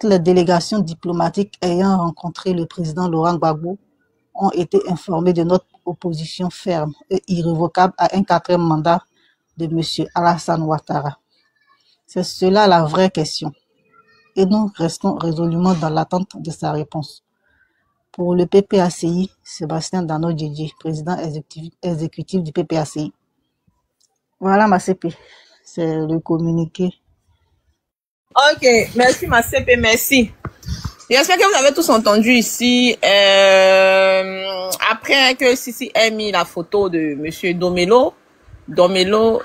les délégations diplomatiques ayant rencontré le président Laurent Gbagbo ont été informées de notre opposition ferme et irrévocable à un quatrième mandat de M. Alassane Ouattara. C'est cela la vraie question. Et nous restons résolument dans l'attente de sa réponse. Pour le PPACI, Sébastien Dano Djedje, président exécutif du PPACI. Voilà ma CP, c'est le communiqué. Ok, merci ma CP, merci. J'espère que vous avez tous entendu ici, après que Sisi ait mis la photo de Monsieur Domelo,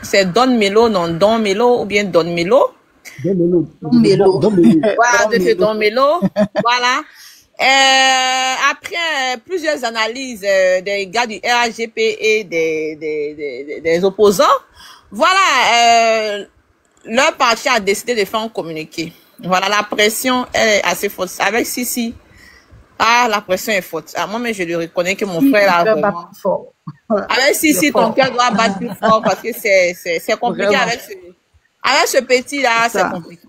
c'est Don Melo, non Don Melo ou bien Don Melo. Voilà, de Don Melo, voilà. Après plusieurs analyses des gars du RHGP et des opposants, voilà, leur parti a décidé de faire un communiqué. Voilà, la pression est assez forte. Avec Sisi, la pression est forte. Moi, mais je le reconnais que mon frère a vraiment... Avec Sisi, ton cœur doit battre plus fort parce que c'est compliqué avec ce petit-là, c'est compliqué.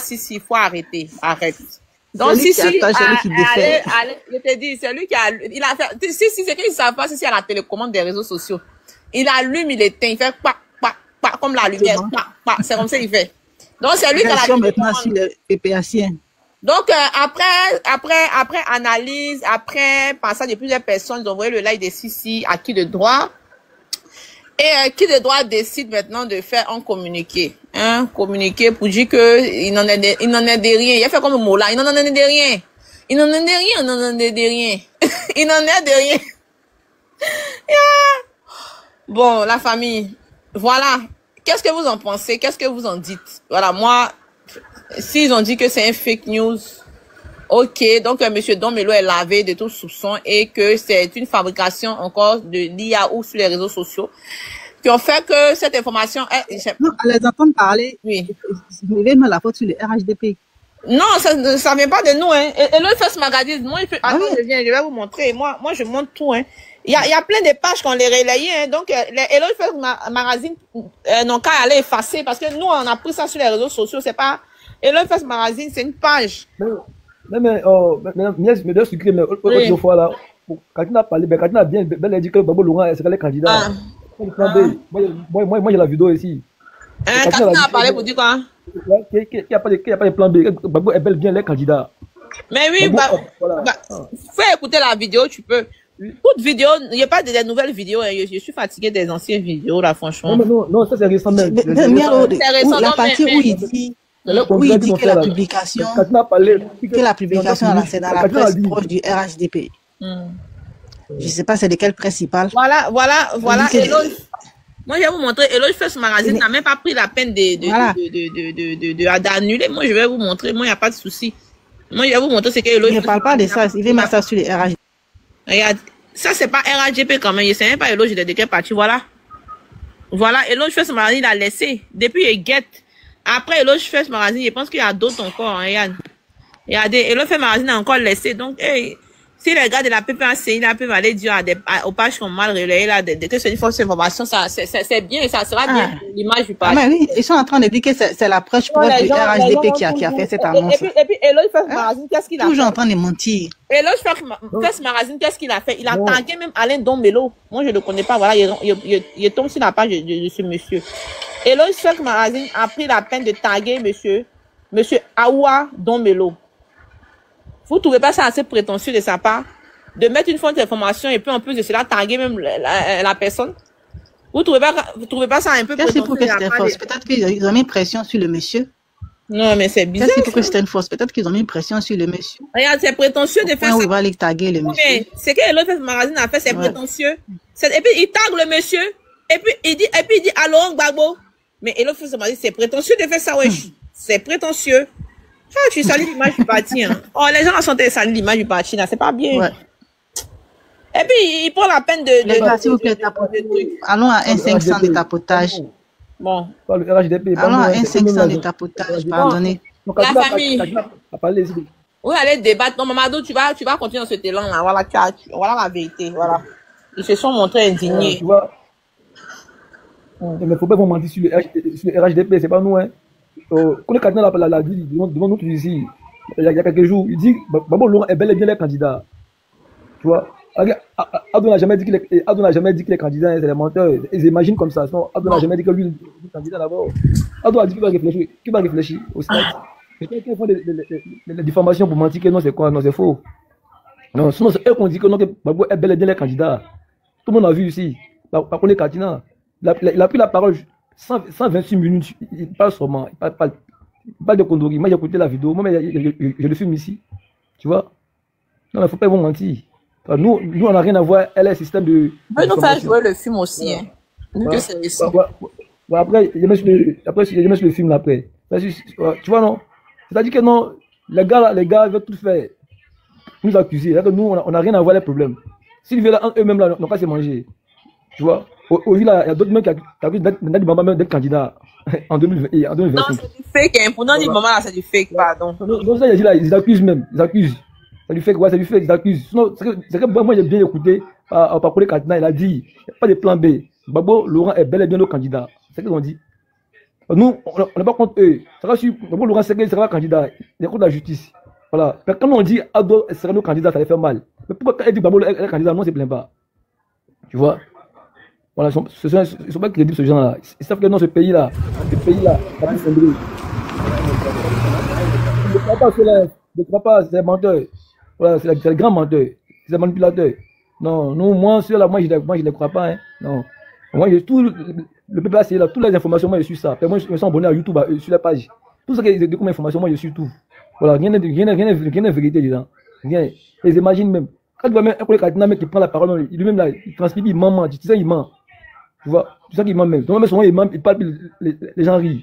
Sisi, il faut arrêter. Arrête. Donc, Sisi, allez, je te dis, c'est lui qui il a fait, Sisi, c'est qu'il ne savent pas Sisi à la télécommande des réseaux sociaux. Il allume, il éteint, il fait comme la lumière, c'est comme ça qu'il fait. Donc, c'est lui qui a la maintenant sur les PPAciens. Donc, après analyse, après passage de plusieurs personnes, ils ont envoyé le live de Sisi à qui de droit. Et qui de droit décide maintenant de faire un communiqué. Un communiqué pour dire que il n'en est de rien. Il a fait comme le mot là, il n'en est de rien. Il n'en est de rien, il n'en est de rien. Il n'en est de rien. Bon, la famille, voilà. Qu'est-ce que vous en pensez? Qu'est-ce que vous en dites? Voilà, moi, s'ils ont dit que c'est un fake news, ok, donc M. Don Melo est lavé de tout soupçon et que c'est une fabrication encore de l'IA ou sur les réseaux sociaux qui ont fait que cette information est... Non, à les entendre parler, oui. Vous mettez la faute sur le RHDP. Non, ça vient pas de nous, hein. Et le First Magazine, moi, attends, je vais vous montrer. Moi, je montre tout, hein. Il y a plein de pages qu'on les relayait, hein. Donc, Hello First Magazine, n'ont qu'à aller effacer parce que nous, on a pris ça sur les réseaux sociaux. C'est pas, Hello First Magazine, c'est une page. Mais deux sucrés, mais autre fois là, quand tu as parlé, quand tu as bien dit que Babo Laurent c'est le candidat. Moi, j'ai la vidéo ici. Quand tu as parlé pour dire quoi? Qu'il n'y a pas de plan B. Babo est bel bien les candidats. Mais oui, fais écouter la vidéo, tu peux. Toute vidéo, il n'y a pas de nouvelles vidéos. Hein. Je suis fatigué des anciennes vidéos, là, franchement. Non, ça c'est récent même. C'est récent. La partie où il dit que la publication, c'est dans la presse proche du RHDP. Je ne sais pas c'est de quelle presse il parle. Voilà. Eloge. Moi, je vais vous montrer. Eloge First Magazine n'a même pas pris la peine d'annuler. Moi, je vais vous montrer. Moi, il n'y a pas de souci. Moi, je vais vous montrer ce que Eloge. Il ne parle pas de ça. Il veut mettre ça sur les RHDP. Regarde. Ça, c'est pas RHDP quand même. Je ne sais même pas Eloge de quelle partie. Voilà. Voilà. Eloge First Magazine l'a laissé. Depuis, il guette. Après Eloge First Magazine, je pense qu'il y a d'autres encore. Regarde. Regardez. Eloge First Magazine a encore laissé. Donc, hey. Si les gars de la PPACI peuvent aller dire aux pages qu'on mal relayées là, que c'est une fausse information, c'est bien, ça sera bien l'image du page. Mais oui, ils sont en train de dire que c'est la presse proche du RHDP qui a fait cette annonce. Et puis Eloge First Magazine, qu'est-ce qu'il a fait? Toujours en train de mentir. Eloge First Magazine, qu'est-ce qu'il a fait? Il a tagué même Alain Don Melo. Moi, je ne le connais pas, voilà, il tombe sur la page de ce monsieur. Eloge First Magazine a pris la peine de taguer monsieur Aoua Don Melo. Vous ne trouvez pas ça assez prétentieux de sa part de mettre une fausse information et puis en plus de cela taguer même la personne? Vous ne trouvez pas ça un peu prétentieux? Peut-être qu'ils ont mis pression sur le monsieur. Non, mais c'est bizarre. Qu'est-ce que c'était une fausse? Peut-être qu'ils ont mis pression sur le monsieur. Regarde, c'est prétentieux de faire ça. On va aller taguer le monsieur. Mais c'est que l'autre magazine a fait, c'est prétentieux. Et puis il tague le monsieur et puis il dit allô Gbagbo. Mais l'autre magazine, c'est prétentieux de faire ça, wesh. C'est prétentieux. Tu salis l'image du parti. Hein. Oh, les gens sont salis l'image du parti, là. C'est pas bien. Ouais. Et puis, il prend la peine de... Les gars, s'il vous plaît, allons à 1,500 de tapotage. Bon. Allons à 1,500 de tapotage, pardonnez. La famille. Oui, allez débattre. Non, Mamadou, tu vas continuer dans ce élan-là. Voilà, voilà la vérité. Voilà. Ils se sont montrés indignés. Tu vois. Mais il ne faut pas vous mentir sur le RHDP, c'est pas nous, hein. Quand le cardinal l'a dit devant nous tous ici, il y a quelques jours, il dit Gbagbo Laurent est bel et bien le candidat. Tu vois, Ado n'a jamais dit qu'il est candidat, c'est des menteurs. Ils imaginent comme ça. Sinon, Ado n'a jamais dit que lui est candidat d'abord. Ado a dit qu'il va réfléchir au stade. Quelqu'un font des diffamations pour mentir que non, c'est quoi? Non, c'est faux. Non, sinon, c'est eux qui ont dit que non, que Gbagbo est bel et bien le candidat. Tout le monde a vu ici. Par contre, Katina, il a pris la parole 126 minutes. Il parle seulement. Il parle de Kondori. Moi, j'ai écouté la vidéo. Moi, je le filme ici. Tu vois? Non, mais il ne faut pas vous mentir. Nous, on n'a rien à voir. Elle est un système de. On peut nous faire jouer le film aussi. Hein. Que c'est ici. Après, je vais mettre le film là après. Tu vois, non? C'est-à-dire que non, les gars veulent tout faire. Nous accuser. Nous, on n'a rien à voir les problèmes. S'ils veulent eux-mêmes, là, n'ont pas se manger. Tu vois? Aujourd'hui, là, il y a d'autres mecs qui ont vu d'être candidat en 2020. Non, c'est du fake. Hein. Pour nous, dit maman, là, c'est du fake, pardon. Donc, ça, ils accusent même. Ils accusent. C'est du fake, ouais, c'est du fake, ils accusent. Sinon, c'est que moi, j'ai bien écouté par Pakolé Katina, il a dit, il n'y a pas de plan B. Gbagbo Laurent est bel et bien le candidat. C'est ce qu'ils ont dit. Nous, on n'est pas contre eux. Gbagbo Laurent, c'est qu'il sera candidat. Il est contre la justice. Voilà. Mais quand on dit Ado sera nos candidats, ça les fait mal. Mais pourquoi quand elle dit Gbagbo est candidat, non, c'est plein pas. Tu vois? Voilà, ils ne sont pas crédibles, ce genre-là. Ils savent que dans ce pays-là, ça va s'embrouiller. Ils ne croient pas cela. Ils ne croient pas, c'est des menteurs. Voilà, c'est les grands menteurs. C'est des manipulateurs. Non, moi, ceux-là, moi, je ne les crois pas. Hein. Non. Moi, tout le peuple là, toutes les informations, moi, je suis ça. Moi, je me sens abonné à YouTube, sur la page. Tout ce qui est comme information, moi, je suis tout. Voilà, rien de vérité dedans. Rien. Ils imaginent même. Quand tu vois même un collègue qui prend la parole, lui-même là, il transmet, il ment, tu sais, il ment. Tu vois, tu sais qu'il ment même. Donc, même souvent, il parle, les gens rient.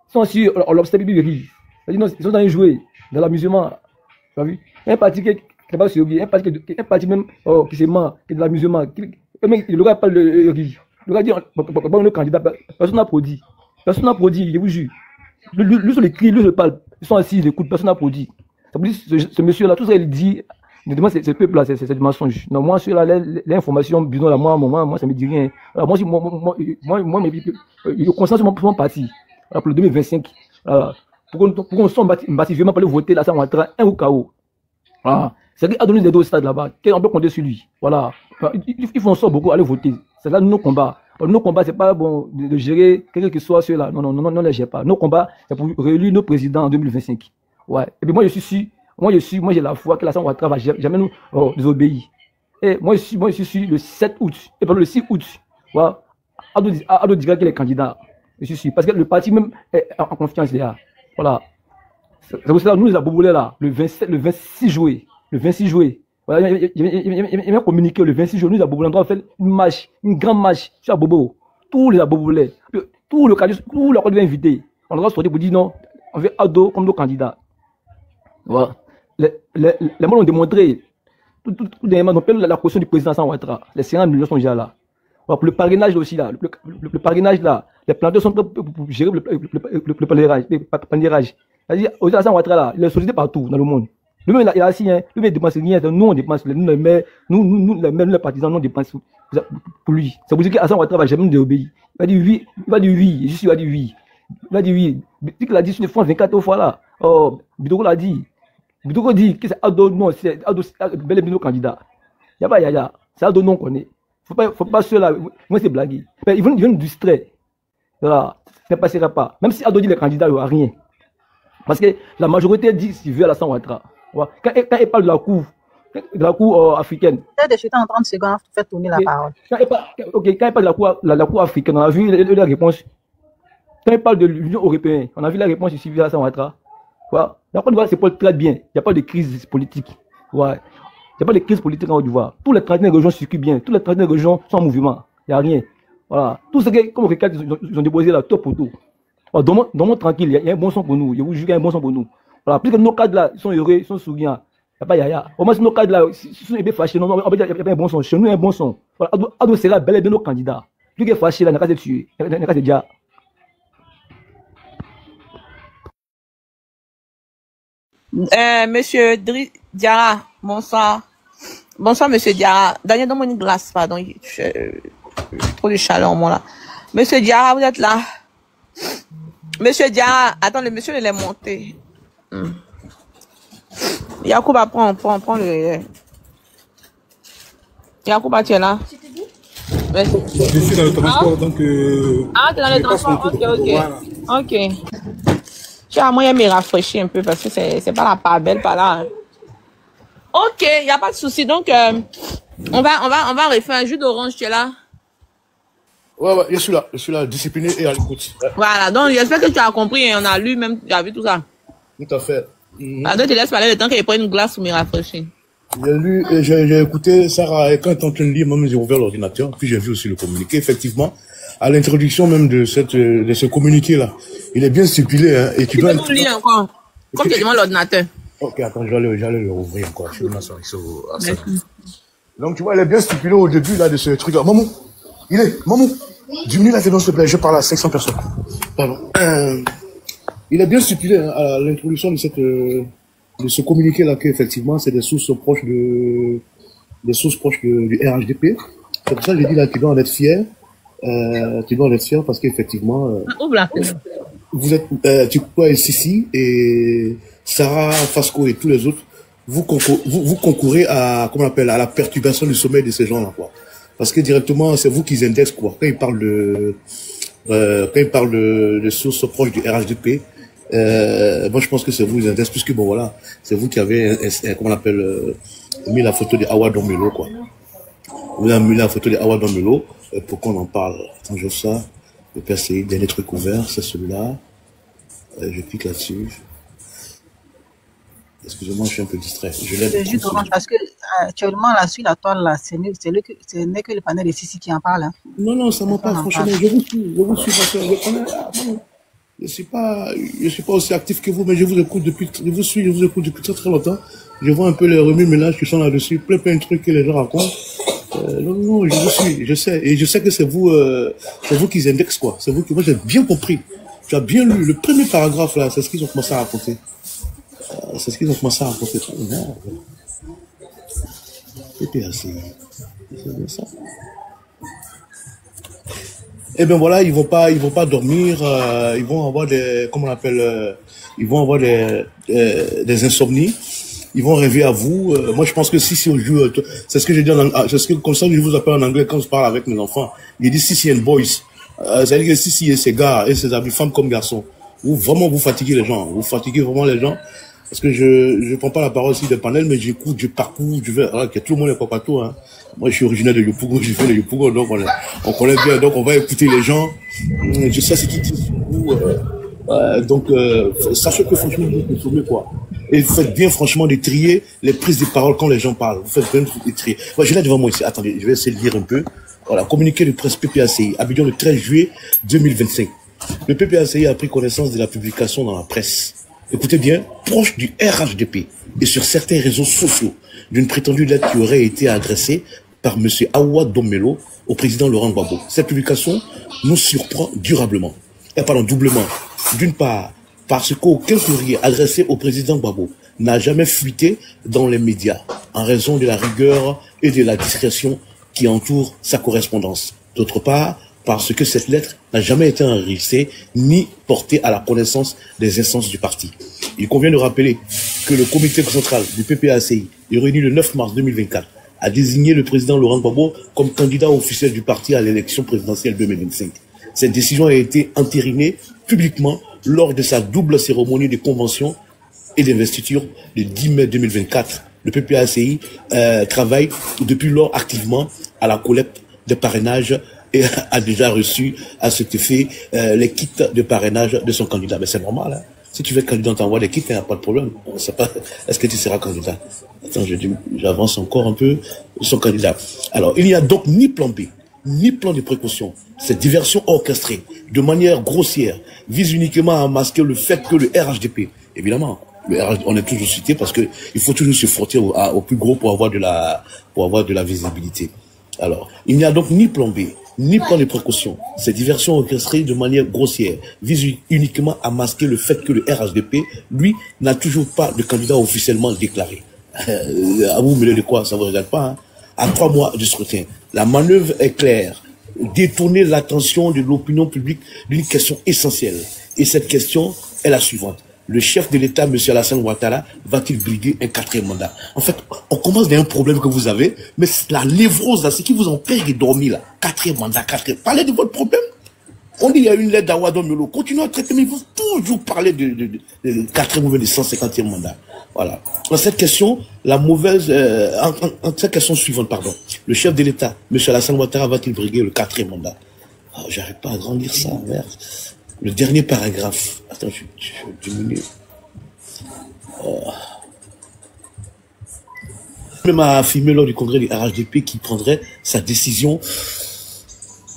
Ils sont assis, on l'observe, ils rient. Ils sont en train de jouer dans l'amusement. Tu as vu? Un parti qui n'est pas sur un parti même qui se ment, qui est de l'amusement. Le gars parle de rire. Le gars dit, le candidat, personne n'a produit. Personne n'a produit, je vous jure. Lui, sur les cris, lui, je parle. Ils sont assis, ils écoutent, personne n'a produit. Ça veut dire, ce monsieur-là, tout ça, il dit, c'est ce peuple-là, c'est du mensonge. Non, moi, celui-là, l'information, bidon, là, moi, ça me dit rien. Alors, moi, je constate sur mon parti. Alors, pour le 2025, pour qu'on soit massivement pour le voter, là, ça va être un au chaos. Voilà. C'est qu'il a donné des deux au stade là-bas. On peut compter sur lui. Voilà. Ils font ça beaucoup, aller voter. C'est là nos combats. Nos combats, c'est pas bon de gérer quelqu'un qui soit ceux-là. Non, ne les gère pas. Nos combats, c'est pour réélire nos présidents en 2025. Ouais. Et puis moi, je suis sûr, moi, j'ai la foi que la Ouattara va jamais nous désobéir. Et moi, je suis sûr, le 7 août, et pendant le 6 août, voilà, Ado dira qu'il est candidat. Je suis sûr. Parce que le parti même est en confiance là. Voilà. C'est pour ça que nous, les abobolés là, le 26 juillet. Le 26 juillet. Voilà, il m'a communiqué le 26 juillet, nous, les abobolés, on doit faire une marche, une grande marche sur Abobo. Tous les abobolés, tout le corps devient invité. On doit sortir pour dire non, on veut Ado comme nos candidats. Voilà. Les mots ont démontré, tout dernièrement, on appelle la caution du président sans Ouattara. Les 50 millions sont déjà là. Voilà, pour le parrainage aussi là, le parrainage là, les planteurs sont prêts pour gérer le parrainage. C'est-à-dire, aux Alassane Ouattara là, il est sollicité partout dans le monde. Lui-même, il a assis, hein, lui-même, il dépense rien, nous, on dépense, nous, les maires, nous, les partisans, nous, on dépense pour lui. C'est pour dire qu'Alassane Ouattara va jamais déobéir. Il va dire oui, je suis, il va dire oui. Il va dire oui. Dès qu'il a dit sur les France 24 fois là, Bidoko l'a dit. Bidoko dit que c'est Ado, non, c'est Ado, bel et bien nos candidats. Y'a, c'est Ado non qu'on est. Faut pas ceux-là, moi c'est blagué. Ils vont nous distraire. Voilà, ça ne passera pas. Même si Ado dit les candidats, il n'y aura rien. Parce que la majorité dit s'il veut Alassane Ouattara. Voilà. Quand il parle de la cour africaine. Peut-être que en 30 secondes, tu fais tourner la parole. Quand il parle de la cour africaine, on a vu la réponse. Quand il parle de l'Union européenne, on a vu la réponse ici via Alassane Ouattara. Voilà. La Côte d'Ivoire, c'est pas très bien. Il n'y a pas de crise politique. Voilà. Il n'y a pas de crise politique en Côte d'Ivoire. Tous les 39 régions circulent bien. Tous les 39 régions sont en mouvement. Il n'y a rien. Voilà. Tout ce que, comme requête, ils ont déposé là, tout pour tout. Voilà. Dans le monde tranquille, il y a un bon son pour nous. Je vous jure qu'il y a un bon son pour nous. Voilà. Plus que nos cadres là, ils sont heureux, ils sont souriants. Il n'y a pas yaya. Au moins, si nos cadres là, ils sont un peu fâchés, non, il n'y a pas un bon son. Chez nous, il y a un bon son. Voilà. Ado sera bel et bien nos candidats. Plus qu'il est fâché là, il n'y a qu'à se tuer. Il n'y a qu'à se dire. Monsieur Diarra, bonsoir. Bonsoir, monsieur Diarra. Daniel, donne-moi une glace, pardon. Trop de chaleur, moi, là. Monsieur Diarra, vous êtes là? Monsieur Diarra, attends, le monsieur, il est monté. Yacouba, prends le... Yacouba, tu es là? Ouais. Je suis dans le transport, donc... Ah, tu es dans le transport? Ok, ok. Voilà. Ok. J'ai à moyen de me rafraîchir un peu parce que c'est pas la part belle par là. Hein. Ok, il n'y a pas de souci. Donc, on va refaire un jus d'orange, tu es là? Ouais, je suis là, discipliné et à l'écoute. Ouais. Voilà, donc j'espère que tu as compris et on a lu, même, tu as vu tout ça. Tout à fait. Alors, je te laisse parler le temps qu'il prenne une glace pour me rafraîchir. J'ai lu et j'ai écouté Sarah, et quand elle est en train de lire, moi, j'ai ouvert l'ordinateur, puis j'ai vu aussi le communiqué. Effectivement, à l'introduction même de ce communiqué-là, il est bien stipulé, hein, et tu dois... Tu peux lire encore, comme tu demandes l'ordinateur. Ok, attends, j'allais le rouvrir encore. Je suis donc, tu vois, il est bien stipulé au début, là, de ce truc-là. Mamou, Mamou, diminue la télévision, s'il te plaît, je parle à 500 personnes. Pardon. Il est bien stipulé, hein, à l'introduction de ce communiqué-là, qu'effectivement, c'est des sources proches du RHDP. C'est pour ça que j'ai dit là, tu dois en être fier. Tu dois en être fier parce qu'effectivement, vous êtes, tu vois, Sissi et Sarah Fasco et tous les autres, vous concourez à, comment on appelle, à la perturbation du sommeil de ces gens-là, quoi. Parce que directement, c'est vous qui indexent, quoi. Quand ils parlent de sources proches du RHDP, moi je pense que c'est vous les indexes, puisque bon voilà, c'est vous qui avez, comment on appelle, mis la photo de Awa Domelo, quoi. Vous avez mis la photo de Awa Domelo, pour qu'on en parle. Attends, je fais ça. Le PCI, dernier truc ouvert, c'est celui-là. Je clique là-dessus. Excusez-moi, je suis un peu distrait. C'est juste orange parce que actuellement, là, sur la toile, là, ce n'est que le panel de Sissi qui en parle. Hein. Non, ça m'a pas, franchement, je vous suis, parce que je suis pas aussi actif que vous, mais je vous écoute depuis très très longtemps. Je vois un peu les remue-ménages qui sont là-dessus, plein de trucs que les gens racontent. Non, je vous suis, je sais, et je sais que c'est vous qui indexez, quoi. C'est vous qui, moi, j'ai bien compris. Tu as bien lu le premier paragraphe, là, c'est ce qu'ils ont commencé à raconter. C'est ce qu'ils ont commencé à raconter. C'était assez. C'est bien ça. Eh ben voilà, ils vont pas dormir, ils vont avoir des, comment on appelle, ils vont avoir des insomnies, ils vont rêver à vous. Moi, je pense que si on joue, c'est ce que j'ai dit c'est ce que, comme ça, je vous appelle en anglais quand je parle avec mes enfants. Il dit si and boys. C'est-à-dire que si et ses gars et ses amis, femmes comme garçons, vous fatiguez les gens, vraiment les gens. Parce que je prends pas la parole ici des panels, mais j'écoute, je parcours, je vais, alors que tout le monde est pas partout, hein. Moi, je suis originaire de Yopougon, je fais le Yopougon, donc on connaît bien, donc on va écouter les gens. Je sais ce qu'ils disent sur vous, donc, sachez que franchement, vous êtes sauvez, quoi. Et vous faites bien, franchement, de trier les prises de parole quand les gens parlent. Vous faites bien de trier. Moi, je l'ai devant moi ici. Attendez, je vais essayer de lire un peu. Voilà, communiqué de presse PPACI, Abidjan le 13 juillet 2025. Le PPACI a pris connaissance de la publication dans la presse. Écoutez bien, proche du RHDP et sur certains réseaux sociaux d'une prétendue lettre qui aurait été adressée par M. Awa Domelo au président Laurent Gbagbo. Cette publication nous surprend doublement. D'une part, parce qu'aucun courrier adressé au président Gbagbo n'a jamais fuité dans les médias en raison de la rigueur et de la discrétion qui entourent sa correspondance. D'autre part, parce que cette lettre n'a jamais été enregistrée ni portée à la connaissance des instances du parti. Il convient de rappeler que le comité central du PPACI, réuni le 9 mars 2024, a désigné le président Laurent Gbagbo comme candidat officiel du parti à l'élection présidentielle 2025. Cette décision a été entérinée publiquement lors de sa double cérémonie de convention et d'investiture le 10 mai 2024. Le PPACI travaille depuis lors activement à la collecte de parrainage et a déjà reçu à cet effet les kits de parrainage de son candidat. Mais c'est normal, hein. Si tu veux être candidat, t'envoies des kits, il n'y a pas de problème. On sait pas, est-ce que tu seras candidat? Attends, j'avance encore un peu, son candidat. Alors, il n'y a donc ni plan B, ni plan de précaution. Cette diversion orchestrée, de manière grossière, vise uniquement à masquer le fait que le RHDP, évidemment, on est toujours cité parce que il faut toujours se frotter au plus gros pour avoir de la visibilité. Alors, il n'y a donc ni plan B, ni plan de précaution. Ces diversions orchestrées de manière grossière visent uniquement à masquer le fait que le RHDP, lui, n'a toujours pas de candidat officiellement déclaré. À vous mêler de quoi, ça ne vous regarde pas, hein. À 3 mois de scrutin, la manœuvre est claire. Détourner l'attention de l'opinion publique d'une question essentielle. Et cette question est la suivante. le chef de l'État, M. Alassane Ouattara, va-t-il briguer un 4e mandat? En fait, on commence d'un problème que vous avez, mais la névrose, là, c'est qui vous empêche de dormir, là. 4e mandat, 4e. Parlez de votre problème. On dit il y a une lettre d'Awadon Melo. Continuez à traiter, mais il faut toujours parler de 4e ou de 150e mandat. Voilà. Dans cette question, la mauvaise, en cette question suivante, pardon. Le chef de l'État, M. Alassane Ouattara, va-t-il briguer le 4e mandat? Oh, j'arrive pas à grandir ça, merde. Le dernier paragraphe. Attends, je diminue. Même a affirmé lors du congrès du RHDP qu'il prendrait sa décision.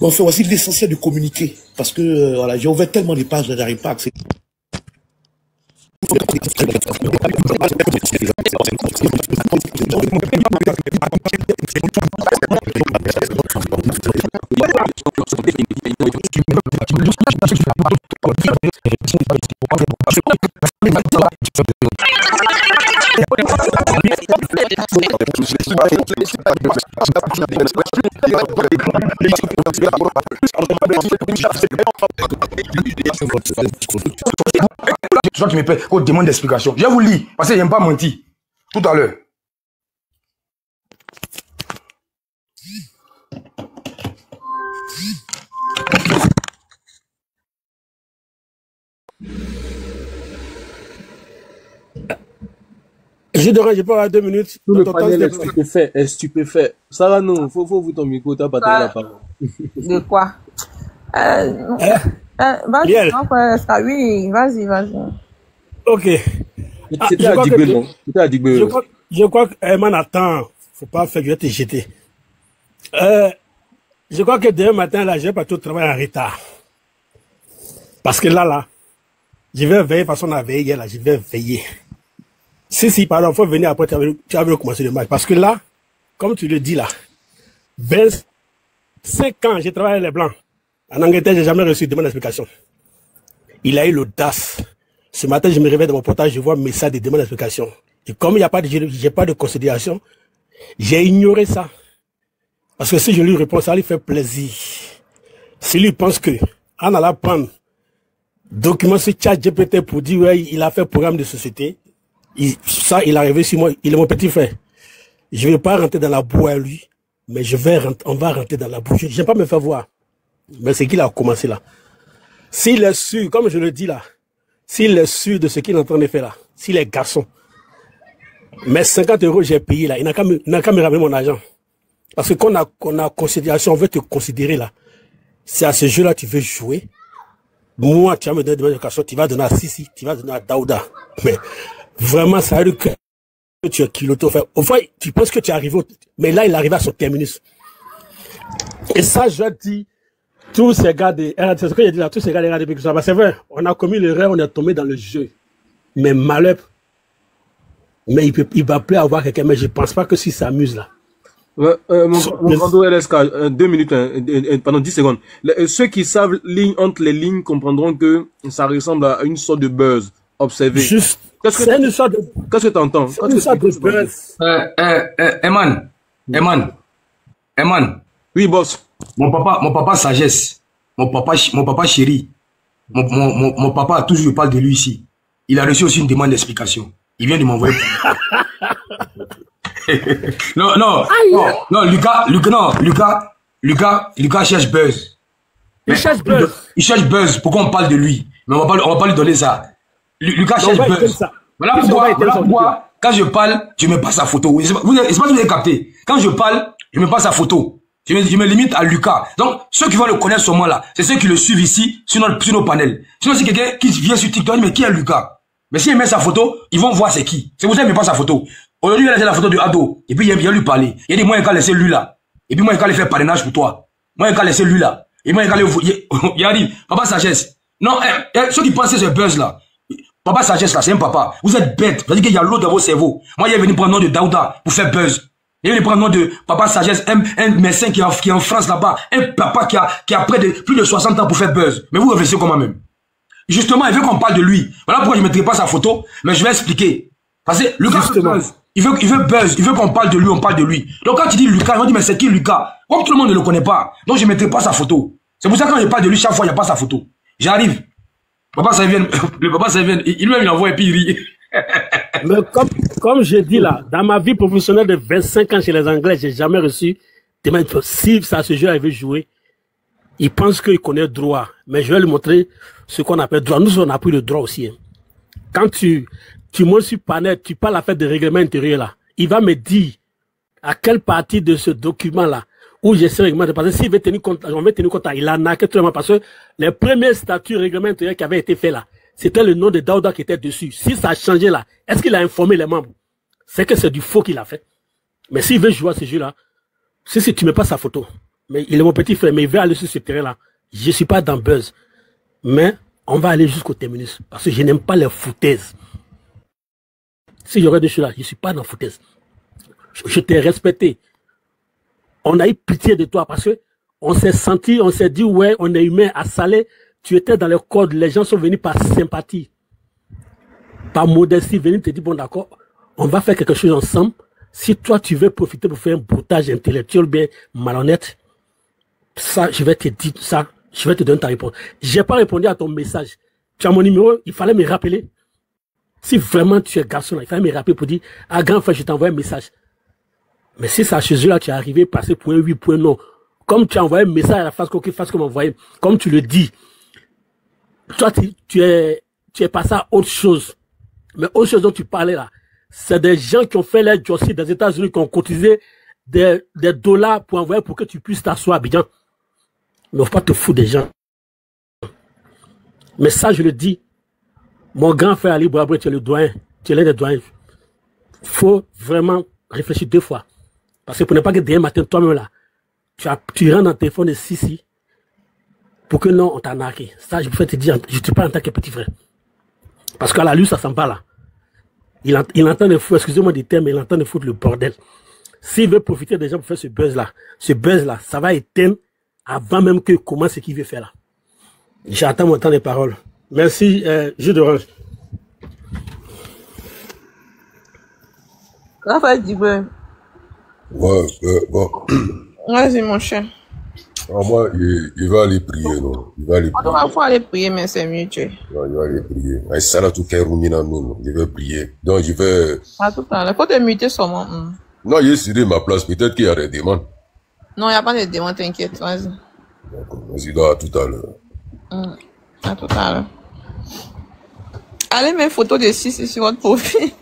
Bon, enfin, voici l'essentiel de communiquer. Parce que, voilà, j'ai ouvert tellement de pages, je n'arrive pas à accéder. Je crois qu'il me paie, qu'on demande d'explication. Je vous lis, parce que je n'aime pas mentir. Tout à l'heure. Je parle à 2 minutes. Tout le panel est stupéfait. Sarah, non, faut vous ton micro, t'as pas la parole. De quoi? Vas-y, oui, vas-y. Ok. C'était à Digbe, non? C'était à Digbe. Je crois que Herman attend. Faut pas faire que je vais te jeter. Je crois que demain matin, là, je vais pas tout travailler en retard. Parce que là, je vais veiller, parce qu'on a veillé là, je vais veiller. Si, pardon, faut venir après, tu avais commencé le match. Parce que là, comme tu le dis là, 5 ans, j'ai travaillé avec les Blancs. En Angleterre, j'ai jamais reçu de demande d'explication. Il a eu l'audace. Ce matin, je me réveille dans mon portage, je vois un message de demande d'explication. Et comme il n'y a pas j'ai pas de considération, j'ai ignoré ça. Parce que si je lui réponds, ça lui fait plaisir. S'il lui pense que, en allant prendre document sur ChatGPT pour dire, ouais, il a fait programme de société, il est arrivé sur moi, il est mon petit frère. Je ne vais pas rentrer dans la boue à lui, mais on va rentrer dans la boue. Je n'aime pas me faire voir. Mais c'est qu'il a commencé là. S'il est sûr, comme je le dis là, s'il est sûr de ce qu'il est en train de faire là, s'il est garçon, mais 50 € j'ai payé là, il n'a qu'à me ramener mon argent. Parce que quand on a considération, on veut te considérer là. C'est à ce jeu-là que tu veux jouer. Moi, tu vas me donner de l'éducation, tu vas donner à Sissi, tu vas donner à Daouda. Mais vraiment, ça a eu que tu es kiloté. Au fond, tu penses que tu es arrivé, mais là, il arrive à son terminus. Et ça, je dis, tous ces gars de c'est ce que j'ai dit là, tous ces gars de RDP, c'est vrai, on a commis l'erreur, on est tombé dans le jeu. Mais malheur, mais il va plus avoir quelqu'un, mais je pense pas que s'il s'amuse là. Mon grand LSK, 2 minutes, pendant 10 secondes. Ceux qui savent ligne entre les lignes comprendront que ça ressemble à une sorte de buzz. Observez. Juste. Qu'est-ce que tu entends? C'est une sorte de buzz. Eman. Oui, boss. Mon papa sagesse. Mon papa chéri. Mon papa a toujours parlé de lui ici. Il a reçu aussi une demande d'explication. Il vient de m'envoyer. non, Lucas cherche buzz. Il cherche buzz. Il cherche buzz. Pourquoi on parle de lui? Mais on va pas lui donner ça. Lucas cherche buzz. Voilà pourquoi, quand je parle, je mets pas sa photo. C'est pas que vous avez capté. Quand je parle, je mets pas sa photo. Je me limite à Lucas. Donc, ceux qui vont le connaître sur moi là, c'est ceux qui le suivent ici, sur nos panels. Sinon, c'est quelqu'un qui vient sur TikTok, mais qui est Lucas? Mais s'il met sa photo, ils vont voir c'est qui. C'est pour ça qu'il met pas sa photo. Aujourd'hui, il a laissé la photo de Ado. Et puis, il vient lui parler. Il a dit, moi, il a laissé lui là. Et puis, moi, il a fait parrainage pour toi. Moi, il a laissé lui là. Et moi, il a dit, papa sagesse. Non, ceux qui pensent que c'est buzz là. Papa sagesse là, c'est un papa. Vous êtes bête. Vous dites qu'il y a l'eau dans vos cerveaux. Moi, il est venu prendre le nom de Daouda pour faire buzz. Il est venu prendre le nom de papa sagesse, un médecin qui est en France là-bas. Un papa qui a plus de 60 ans pour faire buzz. Mais vous réfléchissez comment même. Justement, il veut qu'on parle de lui. Voilà pourquoi je ne mettrai pas sa photo, mais je vais expliquer. Parce que Lucas buzz. Il veut buzz. Il veut qu'on parle de lui, on parle de lui. Donc quand tu dis Lucas, on dit mais c'est qui Lucas? Comme tout le monde ne le connaît pas. Donc je ne mettrai pas sa photo. C'est pour ça que quand je parle de lui, chaque fois, il n'y a pas sa photo. J'arrive. Papa Savien, le papa Savien, il-même il envoie et puis il rit. Mais comme je dis là, dans ma vie professionnelle de 25 ans chez les Anglais, j'ai jamais reçu des mains. Si ça ce jeu il veut jouer, il pense qu'il connaît le droit. Mais je vais lui montrer ce qu'on appelle droit. Nous, on a pris le droit aussi. Hein. Quand tu montes sur Panet, tu parles à faire des règlements intérieurs là. Il va me dire à quelle partie de ce document là où j'ai ce règlement, parce que s'il veut tenir compte, on veut tenir compte, il en a actuellement parce que les premiers statuts règlements intérieurs qui avaient été faits là, c'était le nom de Daouda qui était dessus. Si ça a changé là, est-ce qu'il a informé les membres? C'est que c'est du faux qu'il a fait. Mais s'il veut jouer à ce jeu-là, si tu mets pas sa photo, mais il est mon petit frère, mais il veut aller sur ce terrain-là. Je suis pas dans buzz. Mais on va aller jusqu'au terminus. Parce que je n'aime pas les foutaises. Si j'aurais des choses là, je suis pas dans foutaise. Je t'ai respecté. On a eu pitié de toi parce que on s'est senti, on s'est dit, ouais, on est humain à Salé. Tu étais dans le code, les gens sont venus par sympathie, par modestie, venus te dire, bon d'accord, on va faire quelque chose ensemble. Si toi tu veux profiter pour faire un broutage intellectuel bien malhonnête, ça, je vais te dire ça, je vais te donner ta réponse. J'ai pas répondu à ton message. Tu as mon numéro, il fallait me rappeler. Si vraiment tu es garçon là, il fallait me rappeler pour dire, ah grand frère, je t'envoie un message. Mais si ça chez eux là, tu es arrivé, passé point oui, point non. Comme tu as envoyé un message à la face comme envoyé, comme tu le dis, toi, tu es passé à autre chose. Mais autre chose dont tu parlais là, c'est des gens qui ont fait les jossis des États-Unis, qui ont cotisé des dollars pour envoyer pour que tu puisses t'asseoir à Abidjan. Mais faut pas te foutre des gens. Mais ça, je le dis, mon grand frère Ali Bouabré, tu es le doyen, tu es l'un des doyens. Faut vraiment réfléchir 2 fois. Parce que pour ne pas que demain matin, toi-même là, tu rentres dans le téléphone de Sissi, pour que non, on t'a narqué. Ça, je peux te dire, je te parle en tant que petit frère. Parce qu'à la lui, ça s'en va là. Il entend de foutre, excusez-moi du terme, mais il entend de foutre le bordel. S'il veut profiter des gens pour faire ce buzz-là, ça va éteindre avant même que commence ce qu'il veut faire là. J'attends mon temps de parole. Merci, jus d'orange. Raphaël Dibé. Ouais, bon. Vas-y, mon cher. Alors moi, il va aller prier, non? Il va aller prier. Il faut aller prier, mais c'est mieux, tu sais. Non, il va aller prier. Je vais prier. Donc, je vais... À tout à l'heure. Il faut te muter seulement. Non, il est sur ma place. Peut-être qu'il y a des demandes. Non, il n'y a pas de demande, t'inquiète. Vas-y. D'accord. Vas-y, donc, à tout à l'heure. À tout à l'heure. Allez, mes photos de 6 sur votre profil.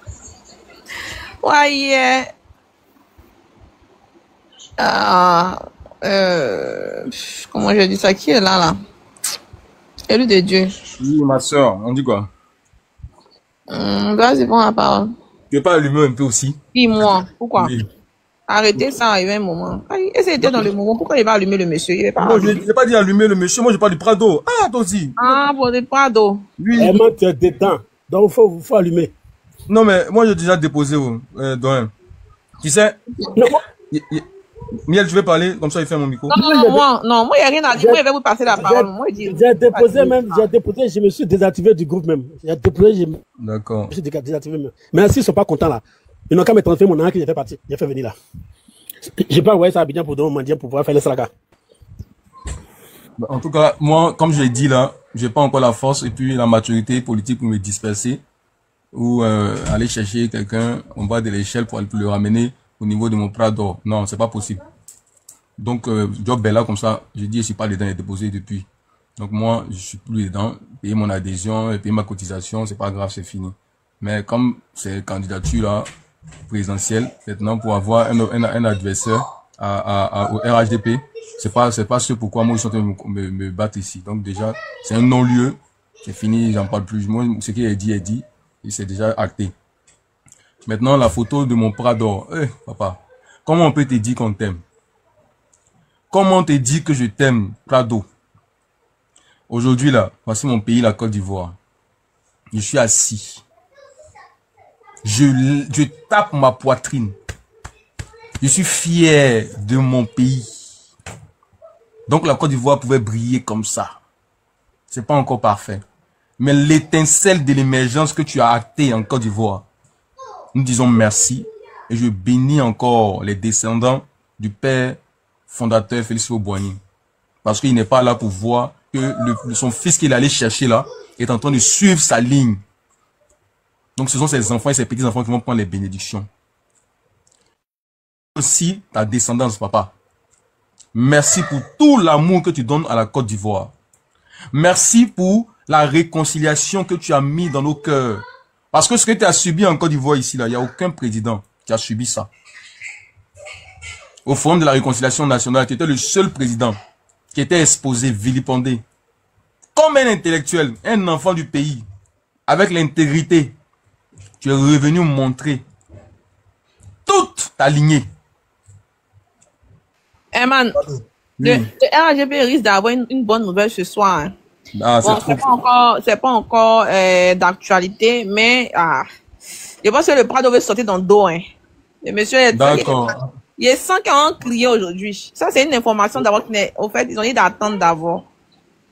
Ouais, comment je dis ça? Qui est là? Élu de Dieu. Oui, ma soeur, on dit quoi? Vas-y, prends la parole. Tu veux pas allumer un peu aussi? Dis-moi, pourquoi? Oui. Arrêtez ça, arrive un moment. Et c'était dans le moment. Pourquoi il va allumer le monsieur? Il est pas Moi, je n'ai pas dit allumer le monsieur, moi je parle du Prado. Ah, toi aussi. Ah, pour le Prado. Oui. Vraiment, tu es dedans. Donc, il faut allumer. Non, mais moi j'ai déjà déposé, Doyen. Tu sais, Miel, je vais parler, comme ça il fait mon micro. Non, moi, il n'y a rien à dire. Moi, je vais vous passer la parole. Moi, j'ai déposé, je me suis désactivé du groupe même. D'accord. Je me suis désactivé même. Mais s'ils ne sont pas contents là, ils n'ont qu'à me transférer mon nom qui j'ai fait partir. J'ai fait venir là. J'ai pas envoyé ça à Abidjan pour donner mon mandien pour pouvoir faire le saga. En tout cas, moi, comme je l'ai dit là, j'ai pas encore la force et puis la maturité politique pour me disperser ou aller chercher quelqu'un en bas de l'échelle pour le ramener au niveau de mon Prado. Non, c'est pas possible. Donc, job est là comme ça. Je dis, je suis pas dedans, il est déposé depuis. Donc moi, je suis plus dedans. Payer mon adhésion, payer ma cotisation, c'est pas grave, c'est fini. Mais comme c'est candidature là, présidentielle, maintenant pour avoir un adversaire au RHDP, c'est pas ce pourquoi moi ils sont en train de me battre ici. Donc déjà, c'est un non-lieu, c'est fini, j'en parle plus. Moi, ce qui est dit, et c'est déjà acté. Maintenant, la photo de mon Prado. Papa, comment on peut te dire qu'on t'aime? Comment on te dit que je t'aime, Prado? Aujourd'hui là, voici mon pays, la Côte d'Ivoire. Je suis assis. Je tape ma poitrine. Je suis fier de mon pays. Donc la Côte d'Ivoire pouvait briller comme ça. C'est pas encore parfait. Mais l'étincelle de l'émergence que tu as actée en Côte d'Ivoire, nous disons merci. Et je bénis encore les descendants du père fondateur Félix Houphouët-Boigny. Parce qu'il n'est pas là pour voir que son fils qu'il allait chercher là, est en train de suivre sa ligne. Donc, ce sont ces enfants et ces petits-enfants qui vont prendre les bénédictions. Aussi, ta descendance, papa. Merci pour tout l'amour que tu donnes à la Côte d'Ivoire. Merci pour la réconciliation que tu as mis dans nos cœurs. Parce que ce que tu as subi en Côte d'Ivoire ici, là, il n'y a aucun président qui a subi ça. Au Forum de la Réconciliation Nationale, tu étais le seul président qui était exposé, vilipendé. Comme un intellectuel, un enfant du pays, avec l'intégrité, tu es revenu montrer toute ta lignée. Eh man, le RGP risque d'avoir une bonne nouvelle ce soir. Hein. Ah, bon, c'est pas encore d'actualité, mais je pense que le Prado veut sortir dans le dos. Hein. Le monsieur est... D'accord. Il y a 140 clients aujourd'hui. Ça, c'est une information d'abord. Au fait, ils ont dit d'attendre d'abord.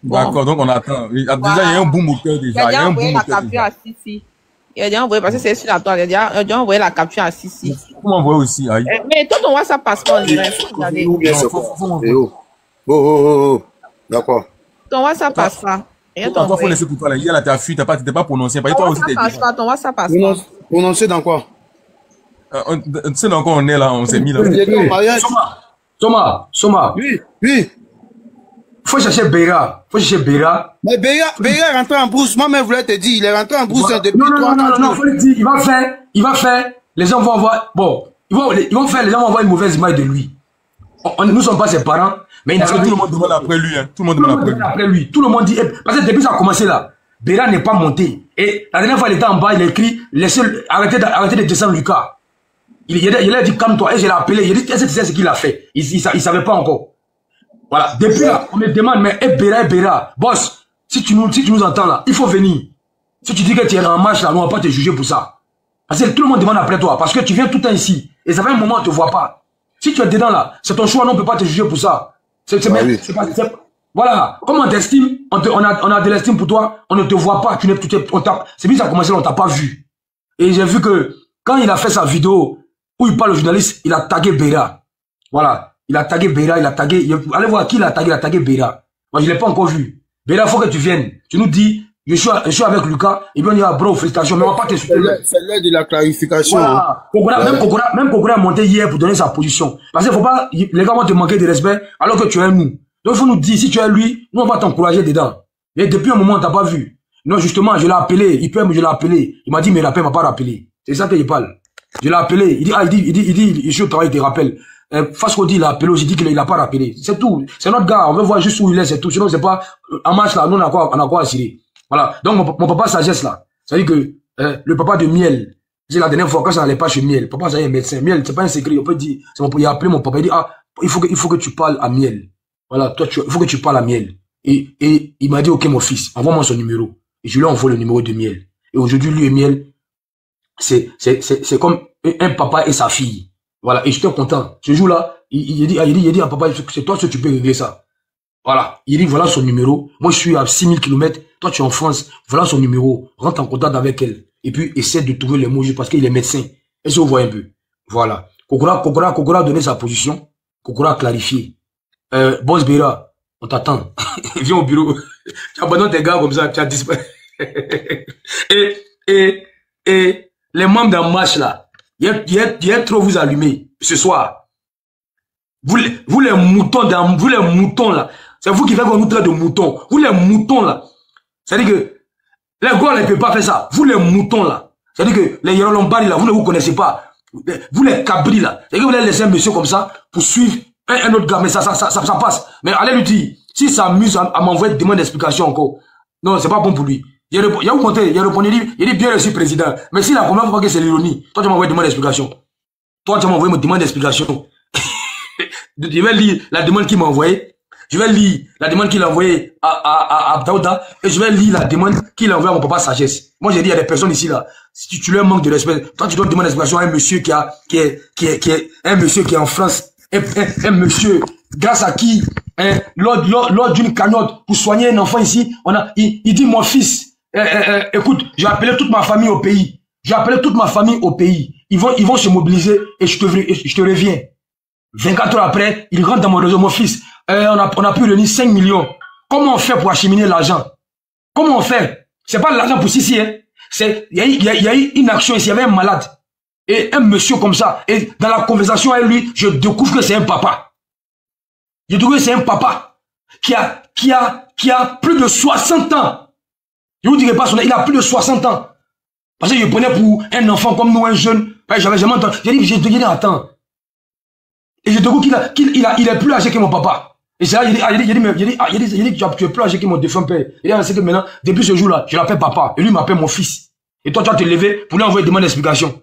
Bon. D'accord, donc on attend. Déjà, il y a un boom au cœur déjà. Il y a déjà envoyé la capture à Sissi. Il a déjà envoyé, parce que c'est sur la toile. Il a déjà envoyé la capture à Sissi. Faut m'envoyer aussi. Aïe. Mais toi, ton WhatsApp passe pas en direct. D'accord. Ton WhatsApp passe pas. Toi, faut laisser pour toi là. Hier, là, t'as fui, t'as pas prononcé. Toi aussi, t'es dit. Ton WhatsApp passe pas. Prononcé dans quoi? Tu sais dans quoi on est là, on s'est mis là. Soma. Oui. Faut chercher Béra. Mais Béra est rentré en brousse. Moi-même, je voulais te dire, il est rentré en brousse depuis 3 jours. Non, faut le dire. Il va faire. Les gens vont avoir. Bon, ils vont faire. Les gens vont avoir une mauvaise image de lui. Nous ne sommes pas ses parents, mais tout le monde demande après lui. Hein. Tout le monde demande après lui. Tout le monde dit. Parce que depuis que ça a commencé là, Béra n'est pas monté. Et la dernière fois, il était en bas, il a écrit arrêtez de descendre Lucas. Il a dit calme-toi. Et je l'ai appelé. Il a dit est-ce que tu sais ce qu'il a fait? Il savait pas encore. Voilà. Depuis là, on me demande, mais Béra, boss, si tu nous entends là, il faut venir. Si tu dis que tu es en marche là, nous on va pas te juger pour ça. Parce que tout le monde demande après toi. Parce que tu viens tout le temps ici. Et ça fait un moment on te voit pas. Si tu es dedans là, c'est ton choix, non, on peut pas te juger pour ça. Voilà. Comme on t'estime, on a de l'estime pour toi, on ne te voit pas. C'est bien ça a commencé là, on t'a pas vu. Et j'ai vu que quand il a fait sa vidéo où il parle au journaliste, il a tagué Béra. Voilà. Il a tagué Béra, allez voir qui il a tagué Béra. Moi, je l'ai pas encore vu. Béra, faut que tu viennes. Tu nous dis, je suis avec Lucas, et bien on dira, bro, félicitations, mais on va pas te soutenir. C'est l'heure de la clarification. Voilà. Même Kokora a monté hier pour donner sa position. Parce qu'il faut pas, les gars vont te manquer de respect, alors que tu es nous. Donc, il faut nous dire, si tu es lui, nous, on va t'encourager dedans. Et depuis un moment, on t'a pas vu. Non, justement, je l'ai appelé, je l'ai appelé. Il m'a dit, mais l'appel m'a pas rappelé. C'est ça qu'il parle. Je l'ai appelé. Il dit, je suis au travail, il te rappelle. Fasco dit, il a appelé, j'ai dit qu'il a pas rappelé. C'est tout. C'est notre gars. On veut voir juste où il est, c'est tout. Sinon, c'est pas, en match là, nous, on a quoi assurer. Voilà. Donc, mon papa sagesse là. Ça veut dire que, le papa de Miel, c'est la dernière fois, quand ça n'allait pas chez Miel, papa, ça y est médecin. Miel, c'est pas un secret. On peut dire, il a appelé mon papa, il dit, il faut que tu parles à Miel. Voilà. Toi, il faut que tu parles à Miel. Et il m'a dit, ok, mon fils, envoie-moi son numéro. Et je lui envoie le numéro de Miel. Et aujourd'hui, lui et Miel, c'est comme un papa et sa fille. Voilà. Et j'étais content. Ce jour-là, il dit à papa, c'est toi que tu peux régler ça. Voilà. Il dit, voilà son numéro. Moi, je suis à 6000 km. Toi, tu es en France. Voilà son numéro. Rentre en contact avec elle. Et puis, essaie de trouver les mots juste parce qu'il est médecin. Est-ce que vous voyez un peu? Voilà. Kokora a donné sa position. Kokora a clarifié. Boss Béra, on t'attend. Viens au bureau. Tu abandonnes tes gars comme ça. Tu as disparu. et les membres d'un match là, il y a trop vous allumer ce soir. Vous les moutons là, c'est vous qui faites qu'on nous traite de moutons. Vous les moutons là, c'est-à-dire que les gars ne peuvent pas faire ça. Vous les moutons là, c'est-à-dire que les Yorolombari là, vous ne vous connaissez pas. Vous les cabris là, c'est-à-dire que vous allez laisser un monsieur comme ça pour suivre un autre gars, mais ça passe. Mais allez lui dire, s'il s'amuse à m'envoyer des demandes d'explication encore, non, c'est pas bon pour lui. Il a répondu, il dit bien reçu président. Mais si la première fois que c'est l'ironie, toi tu m'envoies une demande d'explication. Toi tu m'as envoyé une demande d'explication. Je vais lire la demande qu'il m'a envoyée. Je vais lire la demande qu'il a envoyée à Abdaouda. Et je vais lire la demande qu'il a envoyée à mon papa Sagesse. Moi j'ai dit, il y a des personnes ici là. Si tu leur manques de respect, toi tu dois demander d'explication à un monsieur qui est un monsieur qui est en France. Un monsieur, grâce à qui, lors d'une cagnotte pour soigner un enfant ici, il dit, mon fils, écoute, j'ai appelé toute ma famille au pays. Ils vont se mobiliser et je te reviens. 24 heures après, il rentre dans mon réseau, mon fils. On a pu réunir 5 millions. Comment on fait pour acheminer l'argent? Comment on fait? C'est pas l'argent pour Sissi, hein. Il y a eu une action ici, il y avait un malade. Et un monsieur comme ça. Et dans la conversation avec lui, je découvre que c'est un papa. Je découvre que c'est un papa qui a plus de 60 ans. Je vous dirai pas son âge, il a plus de 60 ans. Parce que je prenais pour un enfant comme nous, un jeune. J'avais jamais entendu. J'ai dit, attends. Et je découvre qu'il est plus âgé que mon papa. Et c'est là, il dit, tu es plus âgé que mon défunt père. Il dit, c'est que maintenant, depuis ce jour-là, je l'appelle papa. Et lui m'appelle mon fils. Et toi, tu vas te lever pour lui envoyer une demande d'explication.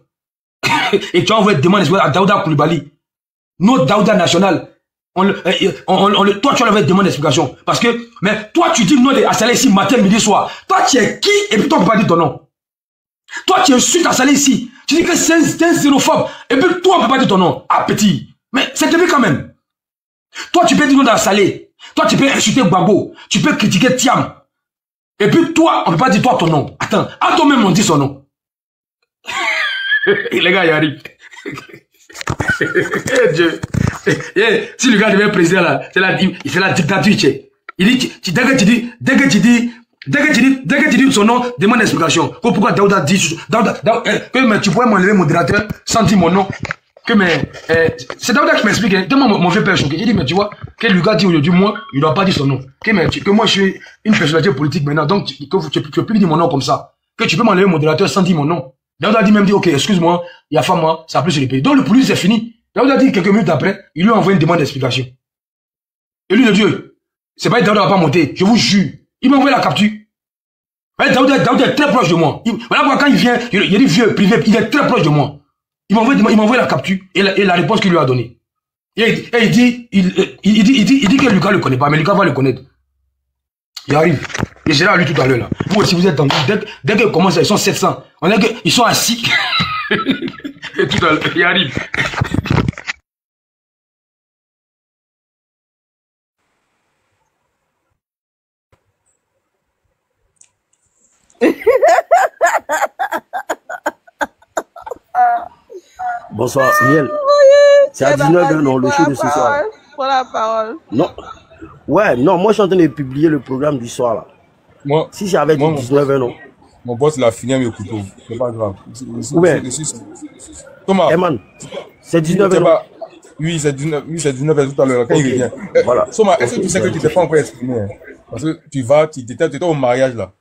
Et tu as envoyé une demande d'explication à Daouda Koulibaly. Notre Daouda national. Toi, tu as envoyé une demande d'explication. Parce que, mais toi, tu dis le nom de Assalé ici, matin, midi, soir. Toi, tu es qui? Et puis toi, on ne peut pas dire ton nom. Toi, tu insultes Assalé ici. Tu dis que c'est un xénophobe. Et puis toi, on ne peut pas dire ton nom. Ah, petit. Mais c'est bien quand même. Toi, tu peux dire le nom d'Assalé. Toi, tu peux insulter Gbagbo. Tu peux critiquer Thiam. Et puis toi, on ne peut pas dire toi ton nom. Attends, à toi-même, on dit son nom. Les gars, il arrive. Dieu. Si le gars devient président là, c'est la dictature. Il dit, dès que tu dis son nom, demande l'explication. Pourquoi Daouda dit, que tu pourrais m'enlever modérateur sans dire mon nom. C'est Daouda qui m'explique, hein. Tellement mon vieux père choqué. Il dit, mais tu vois, que le gars dit aujourd'hui, moi, il ne doit pas dire son nom. Que moi, je suis une personnalité politique maintenant, donc tu peux plus dire mon nom comme ça. Que tu peux m'enlever modérateur sans dire mon nom. Daouda dit même, ok, excuse-moi, il y a femme, moi, ça a plus sur le pays. Donc le police, c'est fini. Daouda dit quelques minutes après, il lui a envoyé une demande d'explication. Et lui, le Dieu, c'est pas que Daouda va pas monter, je vous jure. Il m'a envoyé la capture. Daouda est très proche de moi. Voilà, quand il vient, il dit vieux, privé, il est très proche de moi. Il m'a envoyé la capture et la réponse qu'il lui a donnée. Et il dit que Lucas ne le connaît pas, mais Lucas va le connaître. Il arrive. Et c'est là lui tout à l'heure là. Vous aussi vous êtes tendu. Dès qu'ils commencent, ils sont 700. On est que ils sont assis. Et tout à l'heure, il arrive. Bonsoir, Miel. C'est à 19h, non, le show de ce soir. Prends la parole. Non. Ouais, non, moi je suis en train de publier le programme du soir là. Moi, si j'avais dit 19h, non. Mon boss, il a fini avec le couteau. C'est pas grave. Ouais. Thomas. Hey man, c'est 19h. Oui, c'est 19h tout à l'heure, quand il revient. Voilà. Thomas, est-ce que tu sais que tu t'es pas encore exprimé, hein? Parce que tu étais au mariage là.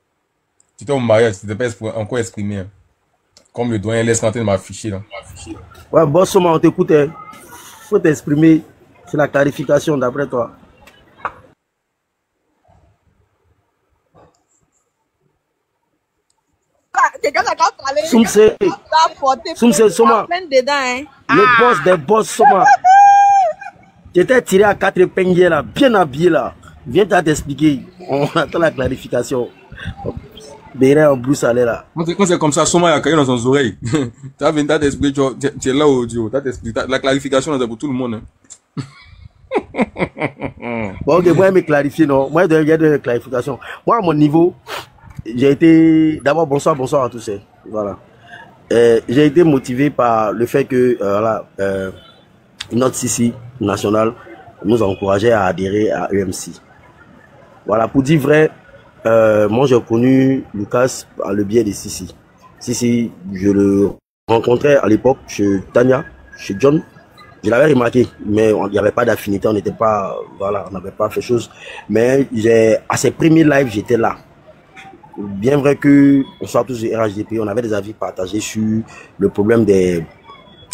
Tu étais au mariage, tu t'es pas encore exprimé. Hein? Comme le doyen laisse rentrer de m'afficher là. Ouais, boss, Thomas, on t'écoute. Hein. Faut t'exprimer. C'est la clarification d'après toi. Soumse, Soma. Le boss des boss, Soma. J'étais tiré à 4 épingles là, bien habillé là. Viens t'expliquer. On attend la clarification. Béret en blouse allait là. Quand c'est comme ça, Soma a caillé dans son oreille. Tu as venu t'expliquer, tu es là audio. La clarification c'est pour tout le monde. Hein. Bon, ok, moi, je vais me clarifier, non. Moi, il y a des clarifications. Moi, à mon niveau, j'ai été. D'abord, bonsoir à tous. Voilà. J'ai été motivé par le fait que notre Sissi national nous encourageait à adhérer à EMC. Voilà, pour dire vrai, moi j'ai connu Lucas par le biais de Sissi. Sissi, je le rencontrais à l'époque chez Tania, chez John. Je l'avais remarqué, mais il n'y avait pas d'affinité, on n'était pas, voilà, on n'avait pas fait chose. Mais à ses premiers lives, j'étais là. Bien vrai que on soit tous du RHDP, on avait des avis partagés sur le problème de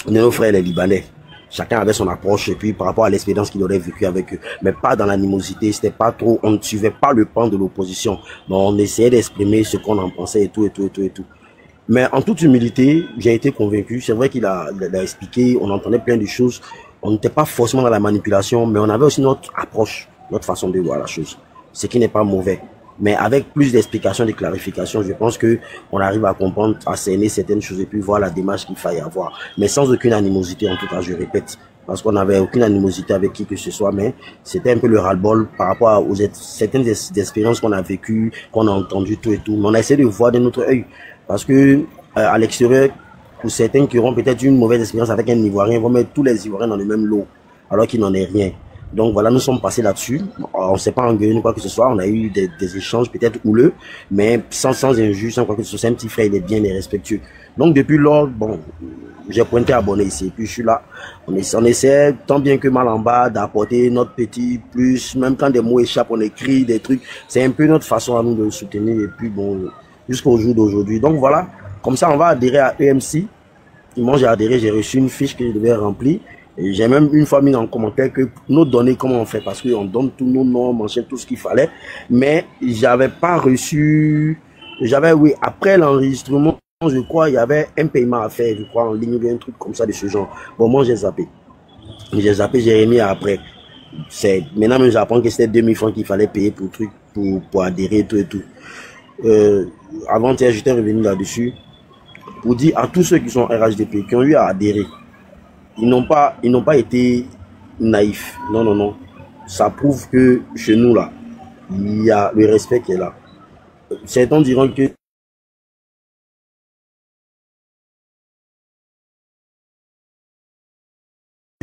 nos frères les Libanais. Chacun avait son approche et puis par rapport à l'expérience qu'il aurait vécu avec eux, mais pas dans l'animosité, c'était pas trop, on ne suivait pas le plan de l'opposition. On essayait d'exprimer ce qu'on en pensait et tout. Mais en toute humilité, j'ai été convaincu. C'est vrai qu'il a expliqué, on entendait plein de choses. On n'était pas forcément dans la manipulation, mais on avait aussi notre approche, notre façon de voir la chose. Ce qui n'est pas mauvais. Mais avec plus d'explications, de clarifications, je pense que on arrive à comprendre, à cerner certaines choses et puis voir la démarche qu'il faille avoir. Mais sans aucune animosité, en tout cas, je répète. Parce qu'on n'avait aucune animosité avec qui que ce soit, mais c'était un peu le ras-le-bol par rapport aux certaines expériences qu'on a vécues, qu'on a entendues, tout et tout. Mais on a essayé de voir de notre œil. Parce que à l'extérieur, pour certains qui auront peut-être une mauvaise expérience avec un Ivoirien, ils vont mettre tous les Ivoiriens dans le même lot, alors qu'il n'en est rien. Donc voilà, nous sommes passés là-dessus. On ne s'est pas engueulé ni quoi que ce soit. On a eu des échanges peut-être houleux, mais sans injure, sans quoi que ce soit. C'est un petit frère, il est bien, il est respectueux. Donc depuis lors, bon, j'ai pointé abonné ici. Et puis je suis là. On essaie tant bien que mal en bas d'apporter notre petit plus. Même quand des mots échappent, on écrit des trucs. C'est un peu notre façon à nous de le soutenir. Et puis bon, jusqu'au jour d'aujourd'hui. Donc voilà, comme ça on va adhérer à EMC. Moi j'ai adhéré, j'ai reçu une fiche que je devais remplir. J'ai même une fois mis en commentaire que nos données, comment on fait, parce qu'on donne tous nos noms, machin, tout ce qu'il fallait. Mais j'avais pas reçu, oui, après l'enregistrement, je crois, il y avait un paiement à faire, je crois, en ligne, un truc comme ça de ce genre. Bon, moi, j'ai zappé, j'ai remis après. Maintenant, même j'apprends que c'était 2000 francs qu'il fallait payer pour truc, pour adhérer, tout et tout. Avant-hier, j'étais revenu là-dessus pour dire à tous ceux qui sont RHDP, qui ont eu à adhérer, ils n'ont pas été naïfs. Non, non, non. Ça prouve que chez nous, là, il y a le respect qui est là. Certains diront que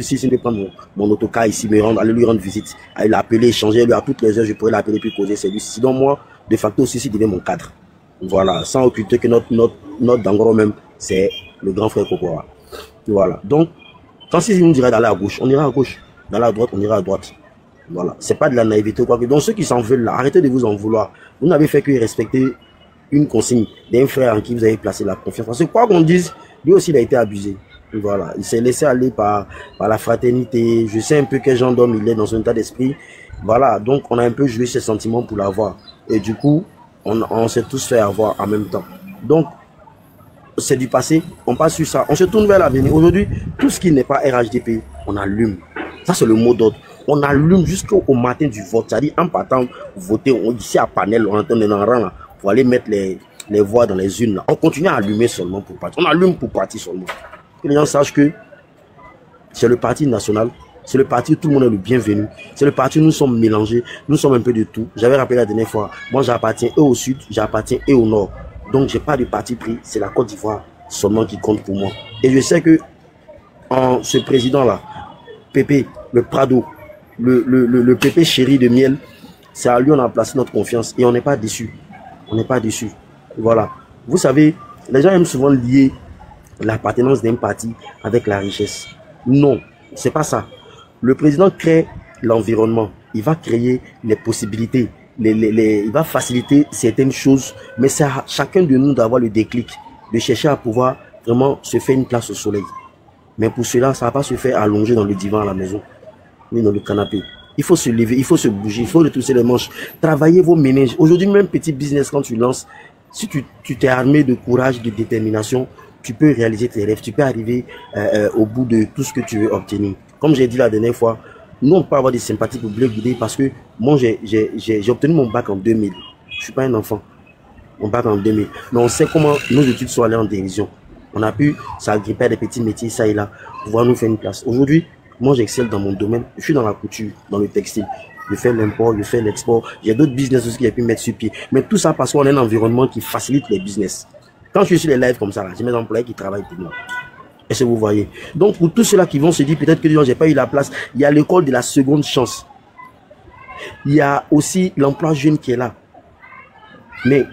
si je vais prendre mon autocar ici, aller lui rendre visite, aller l'appeler, échanger, lui à toutes les heures, je pourrais l'appeler puis causer, c'est lui. Sinon, moi, de facto, aussi, il devient mon cadre. Voilà, sans occulter que notre Dangoro même, c'est le grand frère Kokora. Voilà. Donc, quand si nous dirait d'aller à gauche, on ira à gauche. D'aller à droite, on ira à droite. Voilà. C'est pas de la naïveté ou quoi que. Donc ceux qui s'en veulent là, arrêtez de vous en vouloir. Vous n'avez fait que respecter une consigne d'un frère en qui vous avez placé la confiance. Parce que quoi qu'on dise, lui aussi il a été abusé. Voilà. Il s'est laissé aller par la fraternité. Je sais un peu quel genre d'homme il est dans son état d'esprit. Voilà. Donc on a un peu joué ses sentiments pour l'avoir. Et du coup, on s'est tous fait avoir en même temps. Donc, c'est du passé, on passe sur ça, on se tourne vers l'avenir. Aujourd'hui, tout ce qui n'est pas RHDP, on allume. Ça, c'est le mot d'ordre. On allume jusqu'au matin du vote. C'est-à-dire, en partant voter, on ici à panel, on entend un rang là, pour aller mettre les voix dans les urnes. Là. On continue à allumer seulement pour partir. On allume pour partir seulement. Que les gens sachent que c'est le parti national, c'est le parti où tout le monde est le bienvenu. C'est le parti où nous sommes mélangés, nous sommes un peu de tout. J'avais rappelé la dernière fois, moi j'appartiens et au sud, j'appartiens et au nord. Donc, j'ai pas de parti pris, c'est la Côte d'Ivoire seulement qui compte pour moi. Et je sais que ce président-là, Pépé, le Prado, le Pépé chéri de miel, c'est à lui on a placé notre confiance et on n'est pas déçu. On n'est pas déçu. Voilà. Vous savez, les gens aiment souvent lier l'appartenance d'un parti avec la richesse. Non, c'est pas ça. Le président crée l'environnement. Il va créer les possibilités. Il va faciliter certaines choses, mais c'est à chacun de nous d'avoir le déclic, de chercher à pouvoir vraiment se faire une place au soleil. Mais pour cela, ça ne va pas se faire allonger dans le divan à la maison, ni dans le canapé. Il faut se lever, il faut se bouger, il faut retrousser les manches, travailler vos ménages. Aujourd'hui, même petit business, quand tu lances, si tu t'es armé de courage, de détermination, tu peux réaliser tes rêves, tu peux arriver au bout de tout ce que tu veux obtenir. Comme j'ai dit la dernière fois, nous, on peut avoir des sympathies pour Bleu Guidé parce que moi, j'ai obtenu mon bac en 2000. Je ne suis pas un enfant. Mon bac en 2000. Mais on sait comment nos études sont allées en dérision. On a pu s'agripper à des petits métiers, ça et là, pouvoir nous faire une place. Aujourd'hui, moi, j'excelle dans mon domaine. Je suis dans la couture, dans le textile. Je fais l'import, je fais l'export. J'ai d'autres business aussi que j'ai pu mettre sur pied. Mais tout ça parce qu'on a un environnement qui facilite les business. Quand je suis sur les lives comme ça, j'ai mes employés qui travaillent pour moi. Est-ce que vous voyez? Donc, pour tous ceux-là qui vont se dire peut-être que j'ai pas eu la place, il y a l'école de la seconde chance. Il y a aussi l'emploi jeune qui est là. Mais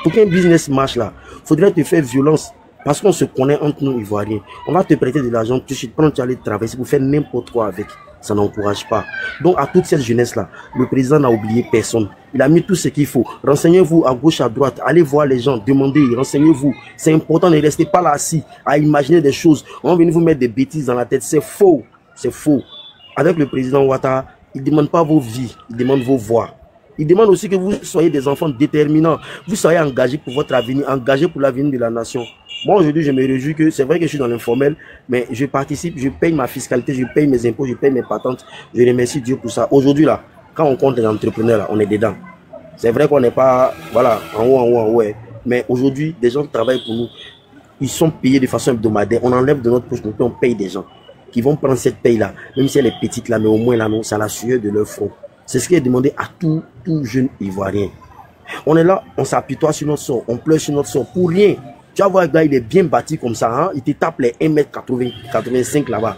pour qu'un business marche là, il faudrait te faire violence. Parce qu'on se connaît entre nous Ivoiriens. On va te prêter de l'argent, tu te prends, tu vas aller travailler pour faire n'importe quoi avec. Ça n'encourage pas. Donc, à toute cette jeunesse-là, le président n'a oublié personne. Il a mis tout ce qu'il faut. Renseignez-vous à gauche, à droite. Allez voir les gens, demandez, renseignez-vous. C'est important, ne restez pas là assis à imaginer des choses. On va venir vous mettre des bêtises dans la tête. C'est faux. C'est faux. Avec le président Ouattara, il ne demande pas vos vies, il demande vos voix. Il demande aussi que vous soyez des enfants déterminants. Vous soyez engagés pour votre avenir, engagés pour l'avenir de la nation. Moi, aujourd'hui, je me réjouis que c'est vrai que je suis dans l'informel, mais je participe, je paye ma fiscalité, je paye mes impôts, je paye mes patentes. Je remercie Dieu pour ça. Aujourd'hui, là, quand on compte les entrepreneurs, là, on est dedans. C'est vrai qu'on n'est pas, voilà, en haut, ouais. Mais aujourd'hui, des gens qui travaillent pour nous, ils sont payés de façon hebdomadaire. On enlève de notre poche, on paye des gens qui vont prendre cette paye-là, même si elle est petite là, mais au moins là, non, c'est à la sueur de leur front. C'est ce qui est demandé à tout jeune Ivoirien. On est là, on s'apitoie sur notre sort, on pleure sur notre sort pour rien. Tu vas voir, le gars, il est bien bâti comme ça, hein? Il te tape les 1m85 là-bas.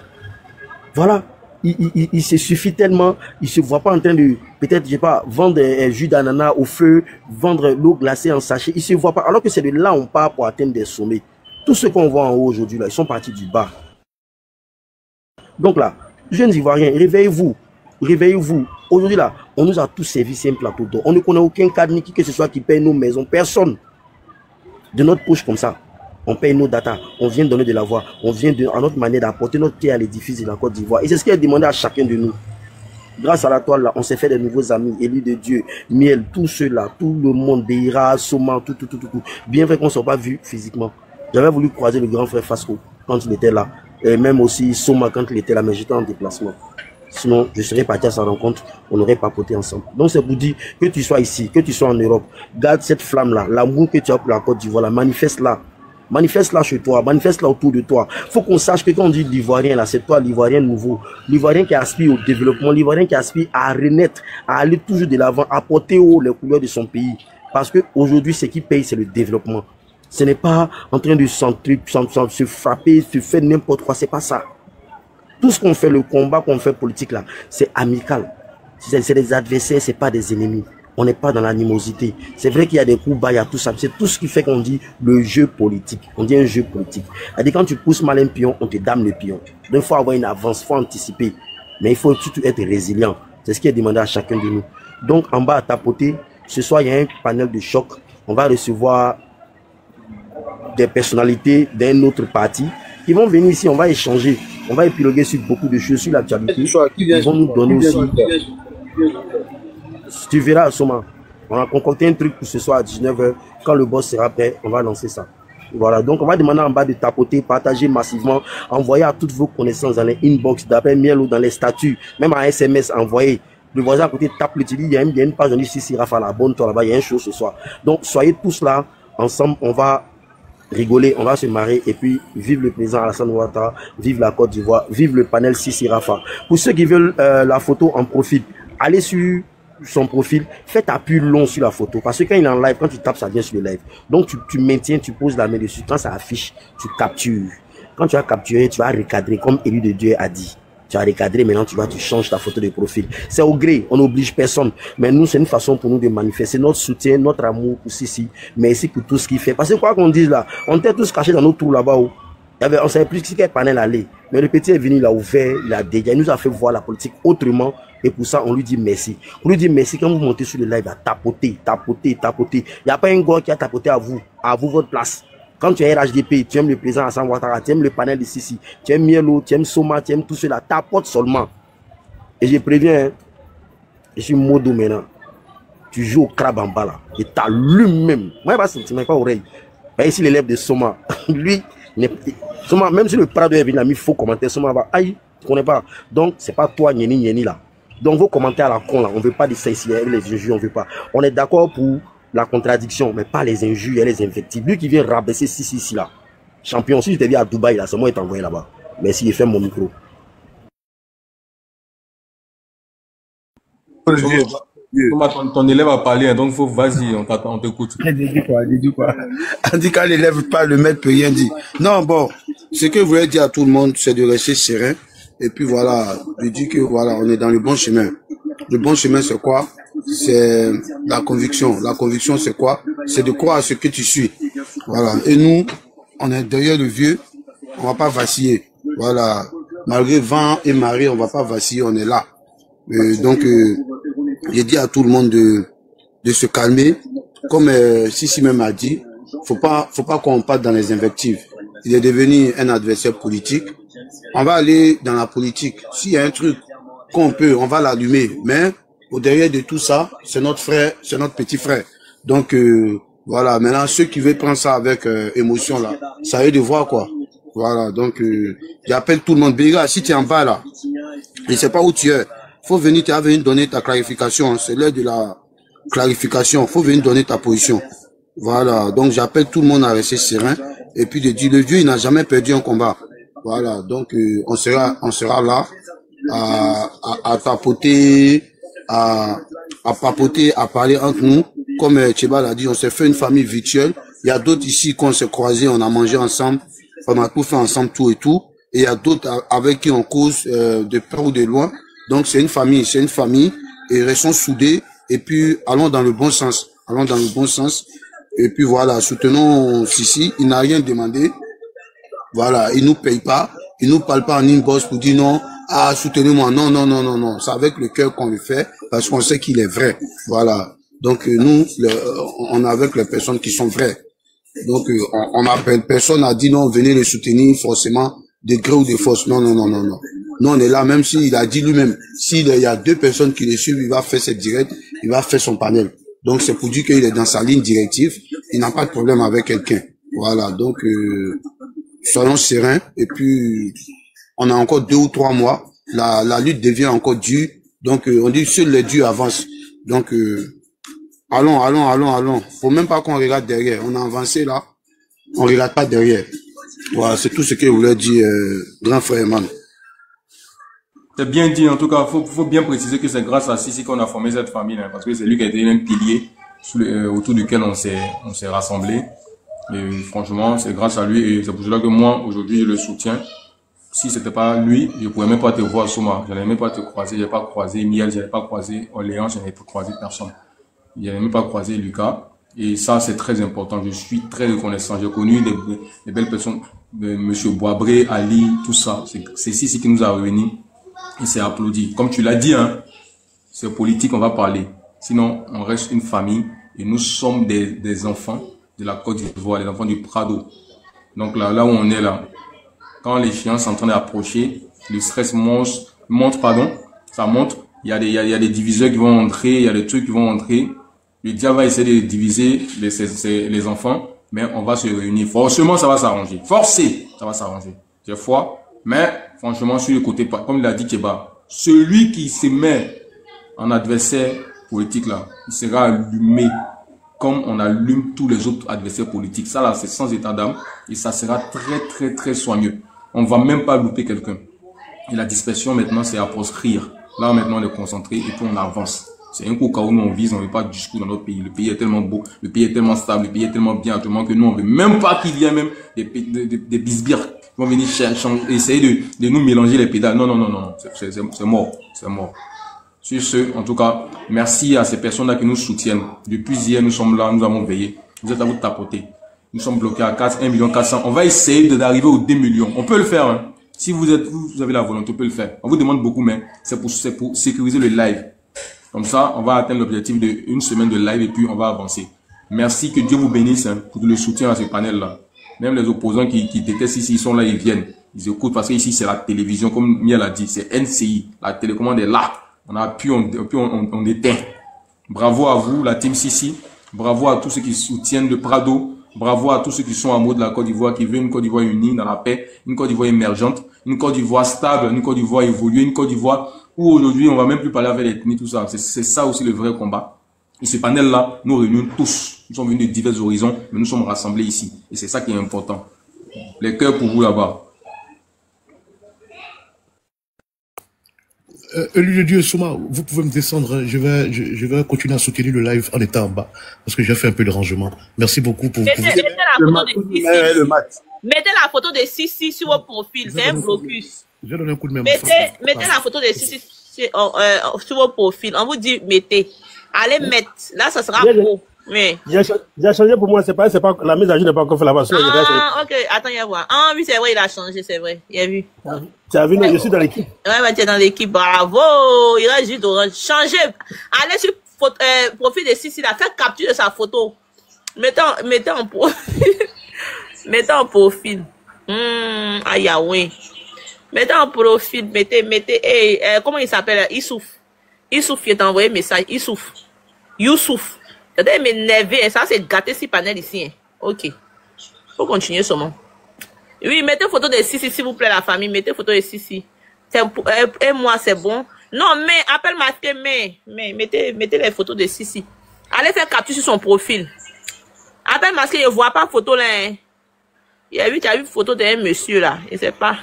Voilà. il se suffit tellement, il se voit pas en train de, peut-être, je sais pas, vendre un jus d'ananas au feu, vendre l'eau glacée en sachet. Il se voit pas, alors que c'est de là on part pour atteindre des sommets. Tous ceux qu'on voit en haut aujourd'hui, là, ils sont partis du bas. Donc là, jeunes Ivoiriens, réveillez-vous. Réveillez-vous. Aujourd'hui là, on nous a tous servi c'est un plateau d'or. On ne connaît aucun cadre qui que ce soit qui paye nos maisons. Personne. De notre poche comme ça. On paye nos data, on vient donner de la voix, on vient à notre manière d'apporter notre pierre à l'édifice de la Côte d'Ivoire. Et c'est ce qui est demandé à chacun de nous. Grâce à la toile là, on s'est fait des nouveaux amis, élus de Dieu, Miel, tous ceux-là, tout le monde, Beira, Soma, tout. Bien vrai qu'on ne soit pas vu physiquement. J'avais voulu croiser le grand frère Fasco quand il était là, et même aussi Soma quand il était là, mais j'étais en déplacement. Sinon, je serais parti à sa rencontre, on aurait papoté ensemble. Donc c'est pour dire que tu sois ici, que tu sois en Europe, garde cette flamme-là, l'amour que tu as pour la Côte d'Ivoire, la manifeste-là. Manifeste-la chez toi, manifeste-la autour de toi. Faut qu'on sache que quand on dit l'Ivoirien, là, c'est toi l'Ivoirien nouveau. L'Ivoirien qui aspire au développement, l'Ivoirien qui aspire à renaître, à aller toujours de l'avant, à porter haut les couleurs de son pays. Parce que aujourd'hui, ce qui paye, c'est le développement. Ce n'est pas en train de se frapper, se faire n'importe quoi, c'est pas ça. Tout ce qu'on fait, le combat qu'on fait politique là, c'est amical. C'est des adversaires, c'est pas des ennemis. On n'est pas dans l'animosité. C'est vrai qu'il y a des coups bas, il y a tout ça. C'est tout ce qui fait qu'on dit le jeu politique. On dit un jeu politique. C'est-à-dire quand tu pousses mal un pion, on te dame le pion. Donc il faut avoir une avance, il faut anticiper. Mais il faut surtout être résilient. C'est ce qui est demandé à chacun de nous. Donc en bas à tapoter, ce soir il y a un panel de choc. On va recevoir des personnalités d'un autre parti qui vont venir ici, on va échanger. On va épiloguer sur beaucoup de choses, sur l'actualité. Ils vont nous donner aussi... Tu verras, Soma, on a concocté un truc pour ce soir à 19h. Quand le boss sera prêt, on va lancer ça. Voilà, donc on va demander en bas de tapoter, partager massivement, envoyer à toutes vos connaissances dans les inbox, d'après Miel ou dans les statuts, même en SMS, envoyer. Le voisin à côté tape le télé, il y a une page, on dit si Rafa, la bonne, toi là-bas, il y a un show ce soir. Donc soyez tous là, ensemble, on va rigoler, on va se marrer et puis vive le président Alassane Ouattara, vive la Côte d'Ivoire, vive le panel Sissi Rafa. Pour ceux qui veulent la photo en profil, allez sur son profil, faites appui long sur la photo parce que quand il est en live, quand tu tapes, ça vient sur le live. Donc tu maintiens, tu poses la main dessus, quand ça affiche, tu captures. Quand tu as capturé, tu vas recadrer comme élu de Dieu a dit. Tu as recadré, maintenant tu changes ta photo de profil. C'est au gré, on n'oblige personne. Mais nous, c'est une façon pour nous de manifester notre soutien, notre amour pour Sissi, mais aussi pour tout ce qu'il fait. Parce que quoi qu'on dise là, on était tous cachés dans nos trous là-bas où on savait plus quel panel aller. Mais le petit est venu, il a ouvert, il a dégagé, il nous a fait voir la politique autrement. Et pour ça, on lui dit merci. On lui dit merci quand vous montez sur le live, à tapoter. Il n'y a pas un gars qui a tapoté à vous votre place. Quand tu es RHDP, tu aimes le président Alassane Ouattara, tu aimes le panel de Sissi, tu aimes Mielo, tu aimes Soma, tu aimes tout cela, tapote seulement. Et je préviens, je suis modo maintenant. Tu joues au crabe en bas là. Et t'as lui-même. Moi, je ne sais pas oreille. Mais ici, l'élève de Soma, lui, Soma, même si le Prado est venu, il a mis faux commentaire, Soma va, aïe, tu connais pas. Donc, c'est pas toi, Nieni là. Donc, vos commentaires à la con là, on veut pas de ça ici, les injures, on veut pas. On est d'accord pour la contradiction, mais pas les injures et les invectives. Lui qui vient rabaisser Sissi là. Champion, si je te dis à Dubaï là, c'est moi qui t'ai envoyé là-bas. Merci, il fait mon micro. Ton élève a parlé, donc faut vas-y, on t'attend, on t'écoute. Il dit quoi? On dit quand l'élève parle, le maître peut rien dire. Non, bon, ce que je voulais dire à tout le monde, c'est de rester serein. Et puis voilà, je dis que voilà, on est dans le bon chemin. Le bon chemin, c'est quoi? C'est la conviction. La conviction, c'est quoi? C'est de croire à ce que tu suis. Voilà. Et nous, on est derrière le vieux, on va pas vaciller. Voilà. Malgré vent et marée, on va pas vaciller, on est là. Donc, j'ai dit à tout le monde de se calmer. Comme Sissi même a dit, faut pas qu'on parte dans les invectives. Il est devenu un adversaire politique. On va aller dans la politique. S'il y a un truc qu'on peut, on va l'allumer. Mais au derrière de tout ça, c'est notre frère, c'est notre petit frère. Donc voilà, maintenant ceux qui veulent prendre ça avec émotion là, ça y est de voir quoi. Voilà, donc j'appelle tout le monde. Béga, si tu es en bas là, je ne sais pas où tu es, faut venir, tu as venu donner ta clarification. Hein. C'est l'heure de la clarification. Faut venir donner ta position. Voilà, donc j'appelle tout le monde à rester serein et puis de dire le Dieu il n'a jamais perdu un combat. Voilà, donc on sera là à tapoter, à papoter, à parler entre nous. Comme Tcheba l'a dit, on s'est fait une famille virtuelle. Il y a d'autres ici qu'on s'est croisés, on a mangé ensemble, on a tout fait ensemble, tout et tout. et il y a d'autres avec qui on cause de près ou de loin. Donc c'est une famille, et restons soudés, et puis allons dans le bon sens, et puis voilà, soutenons Sissi, il n'a rien demandé, voilà, il nous paye pas, il nous parle pas en inbox pour dire non, ah, soutenez-moi, non, c'est avec le cœur qu'on le fait, parce qu'on sait qu'il est vrai, voilà. Donc nous, on est avec les personnes qui sont vraies. Donc on appelle, personne n'a dit non, venez le soutenir forcément, de gré ou de force, non. Nous on est là, même s'il a dit lui-même, s'il y a 2 personnes qui le suivent, il va faire cette directe, il va faire son panel. Donc c'est pour dire qu'il est dans sa ligne directive, il n'a pas de problème avec quelqu'un. Voilà, donc soyons sereins, et puis on a encore 2 ou 3 mois, la lutte devient encore dure, donc on dit seuls les dieux avancent. Donc allons. Faut même pas qu'on regarde derrière, on a avancé là, on regarde pas derrière. Voilà, c'est tout ce que je voulais dire, grand frère Eman. C'est bien dit, en tout cas, faut bien préciser que c'est grâce à Sissi qu'on a formé cette famille, hein, parce que c'est lui qui a été un pilier autour duquel on s'est rassemblés. Et franchement, c'est grâce à lui, et c'est pour cela que moi, aujourd'hui, je le soutiens. Si c'était pas lui, je pourrais même pas te voir, Soma. Je n'allais même pas te croiser, j'ai pas croisé Miel, j'avais pas croisé Orléans, je n'avais pas croisé personne. Je n'avais même pas croisé Lucas. Et ça, c'est très important. Je suis très reconnaissant. J'ai connu des belles personnes, Monsieur Boisbré, Ali, tout ça. C'est Sissi qui nous a réunis. Et c'est applaudi. Comme tu l'as dit, hein, c'est politique, on va parler. Sinon, on reste une famille et nous sommes des enfants de la Côte d'Ivoire, les enfants du Prado. Donc là où on est là, quand l'échéance est en train d'approcher, le stress monte, ça monte. Il y a des diviseurs qui vont entrer, il y a des trucs qui vont entrer. Le diable va essayer de diviser les enfants, mais on va se réunir. Forcément, ça va s'arranger. Forcé, ça va s'arranger. J'ai foi. Mais, franchement, sur le côté, comme il a dit Keba, celui qui se met en adversaire politique là, il sera allumé comme on allume tous les autres adversaires politiques. Ça là, c'est sans état d'âme et ça sera très soigneux. On va même pas louper quelqu'un. Et la dispersion maintenant, c'est à proscrire. Là maintenant, on est concentré et puis on avance. C'est un coup où nous on vise, on veut pas de discours dans notre pays. Le pays est tellement beau, le pays est tellement stable, le pays est tellement bien actuellement que nous on veut même pas qu'il y ait même des bisbires qui vont venir essayer de nous mélanger les pédales. Non, c'est mort. Sur ce, en tout cas, merci à ces personnes-là qui nous soutiennent. Depuis hier, nous sommes là, nous avons veillé. Vous êtes à vous de tapoter. Nous sommes bloqués à 1 400 000. On va essayer d'arriver aux 2 millions. On peut le faire, hein. Si vous avez la volonté, on peut le faire. On vous demande beaucoup, mais c'est pour sécuriser le live. Comme ça, on va atteindre l'objectif de 1 semaine de live et puis on va avancer. Merci, que Dieu vous bénisse, hein, pour le soutien à ce panel-là. Même les opposants qui détestent ici, ils sont là, ils viennent. Ils écoutent parce que ici, c'est la télévision, comme Miel a dit, c'est NCI. La télécommande est là. On appuie, on éteint. Bravo à vous, la team Sissi. Bravo à tous ceux qui soutiennent le Prado. Bravo à tous ceux qui sont amoureux de la Côte d'Ivoire, qui veulent une Côte d'Ivoire unie dans la paix, une Côte d'Ivoire émergente, une Côte d'Ivoire stable, une Côte d'Ivoire évoluée, une Côte d'Ivoire où aujourd'hui on va même plus parler avec l'ethnie, tout ça. C'est ça aussi le vrai combat. Et ce panel-là, nous réunissons tous. Nous sommes venus de divers horizons, mais nous sommes rassemblés ici. Et c'est ça qui est important. Les cœurs pour vous là-bas. Élu de Dieu, Souma, vous pouvez me descendre. Je vais continuer à soutenir le live en étant en bas. Parce que j'ai fait un peu de rangement. Merci beaucoup pour mettez la photo de Sissi sur votre profil. C'est un blocus. Je vais donner un coup de main. Mettez la photo de Sissi sur votre profil. On vous dit mettez. Allez mettre. Là, ça sera beau. Oui. J'ai changé pour moi. C'est pas, la mise à jour n'est pas encore fait là-bas. Ah, ok. Attends, il y a voir. Ah, oui, c'est vrai, il a changé, c'est vrai. Il a vu. Tu as vu, je suis dans l'équipe. Ouais, tu es dans l'équipe. Bravo. Il a juste orange. Changez. Allez sur profil de Sissi, là. Faites capture de sa photo. Mettez en profil. Mettez en profil. Aïe, oui. Mettez en profil. Mettez. Comment il s'appelle? Issouf, il t'a envoyé un message. Youssouf. T'as m'énerver, ça c'est gâté si panel ici. Hein. Ok. Faut continuer seulement. Oui, mettez photo de Sissi, s'il vous plaît, la famille. Mettez photo de Sissi. Et moi, c'est bon. Non, mais, appelle masqué, mais, mettez les photos de Sissi. Allez faire capture sur son profil. Appelle masqué, je vois pas photo là. Hein. Tu as vu photo d'un monsieur là. Je sais pas.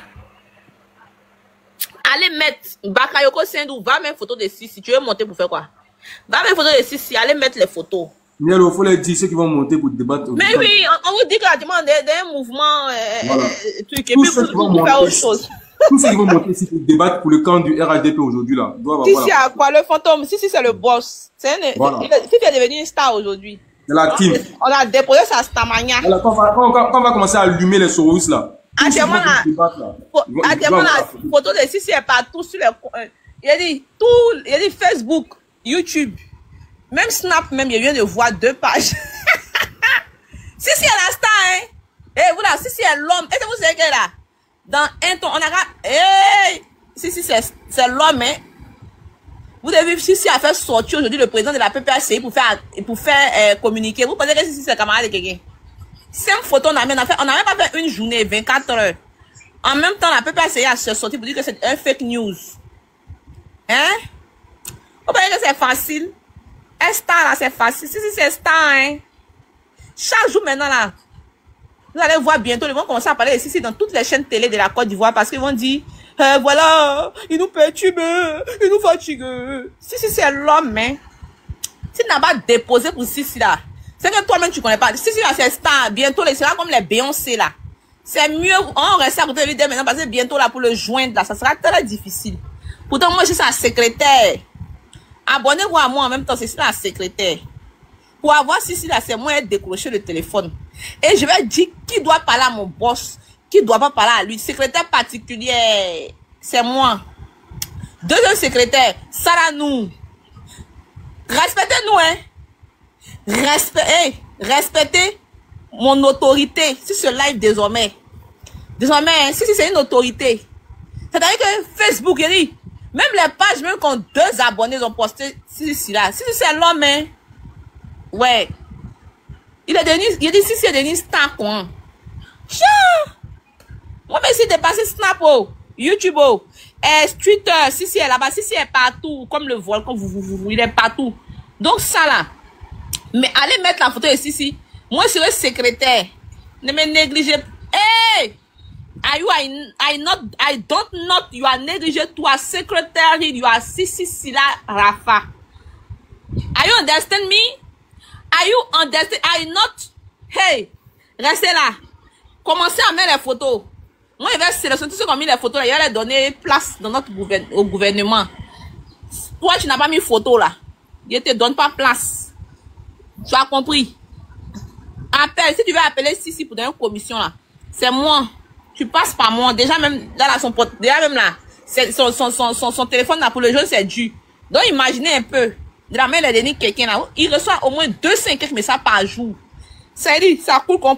Allez mettre Bakayoko Sendou, va mettre photo de Sissi. Tu veux monter pour faire quoi? Va mettre photo de Sissi, allez mettre les photos. Miel, il faut les dire ceux qui vont monter pour débattre. Mais oui, on vous dit que la demande d'un mouvement, Voilà. truc, et puis vous faire autre chose. Tous ceux qui vont monter ici pour débattre pour le camp du RHDP aujourd'hui, là, doivent Si, avoir. si, à quoi le fantôme, si, c'est le boss. Voilà. Si tu es devenu une star aujourd'hui. C'est la team. On a déposé sa stamania. Voilà, quand on va commencer à allumer les Soros, là. Actuellement, la photo de Sissi est partout sur les. Il a dit Facebook, YouTube, même Snap, même, il vient de voir 2 pages. Sissi est la star, hein. Et voilà, Sissi est l'homme. Est-ce que vous savez qu'elle est là? Dans un ton, on a. Hey! Sissi, c'est l'homme, hein. Vous avez vu Sissi a fait sortir aujourd'hui le président de la PPACI pour faire communiquer. Vous pensez que Sissi c'est camarade de quelqu'un? 5 photos, on n'a même pas fait une journée, 24 heures. En même temps, la PPACI a sorti pour dire que c'est un fake news. Hein? Vous pensez que c'est facile? Un star là, c'est facile. Si c'est star, hein? Chaque jour maintenant là, vous allez voir bientôt, ils vont commencer à parler ici dans toutes les chaînes télé de la Côte d'Ivoire parce qu'ils vont dire, voilà, ils nous perturbent, ils nous fatiguent. Si c'est l'homme, hein? Si tu n'as pas déposé pour Sissi là, c'est que toi-même tu connais pas. Sissi là, c'est star. Bientôt, il sera comme les Beyoncé là. C'est mieux, on reste à côté de lui dès maintenant parce que bientôt là, pour le joindre là, ça sera très difficile. Pourtant, moi, je suis sa secrétaire. Abonnez-vous à moi en même temps, c'est la secrétaire. Pour avoir Sissi là, c'est moi décrocher le téléphone. Et je vais dire qui doit parler à mon boss, qui doit pas parler à lui. Secrétaire particulière, c'est moi. Deuxième secrétaire, Sarah nous. Respectez-nous, hein. Respectez mon autorité sur ce live désormais. Désormais, hein, si c'est une autorité. C'est-à-dire que Facebook, il dit, même les pages, même quand 2 abonnés ont posté Sissi là. Si c'est l'homme, hein. Ouais. Il dit si c'est devenu star, quoi. Moi, mais si dépassé Snap, oh, YouTube, oh, Twitter, Sissi est là-bas, Sissi est partout, comme le volcan, il est partout. Donc, ça là. Mais allez mettre la photo de Sissi. Moi, je serai secrétaire. Ne me négligez pas. Hey! I don't not, you are negligent to a secretary, you are Sissi Sila Rafa. Are you understand me? Are you understand? I not, hey, restez là. Commencez à mettre les photos. Moi, je vais sélectionner tous ceux qui ont mis les photos là, je vais les donner place dans notre au gouvernement. Toi, tu n'as pas mis photo là. Je te donne pas place. Tu as compris? Appelle, si tu veux appeler Sissi pour donner une commission là, c'est moi. Tu passes par moi. Déjà même là, déjà même là, son téléphone là pour le jeune c'est dû. Donc imaginez un peu. De la main il a donné quelqu'un là, il reçoit au moins 200 messages par jour. Ça dit, ça coule comme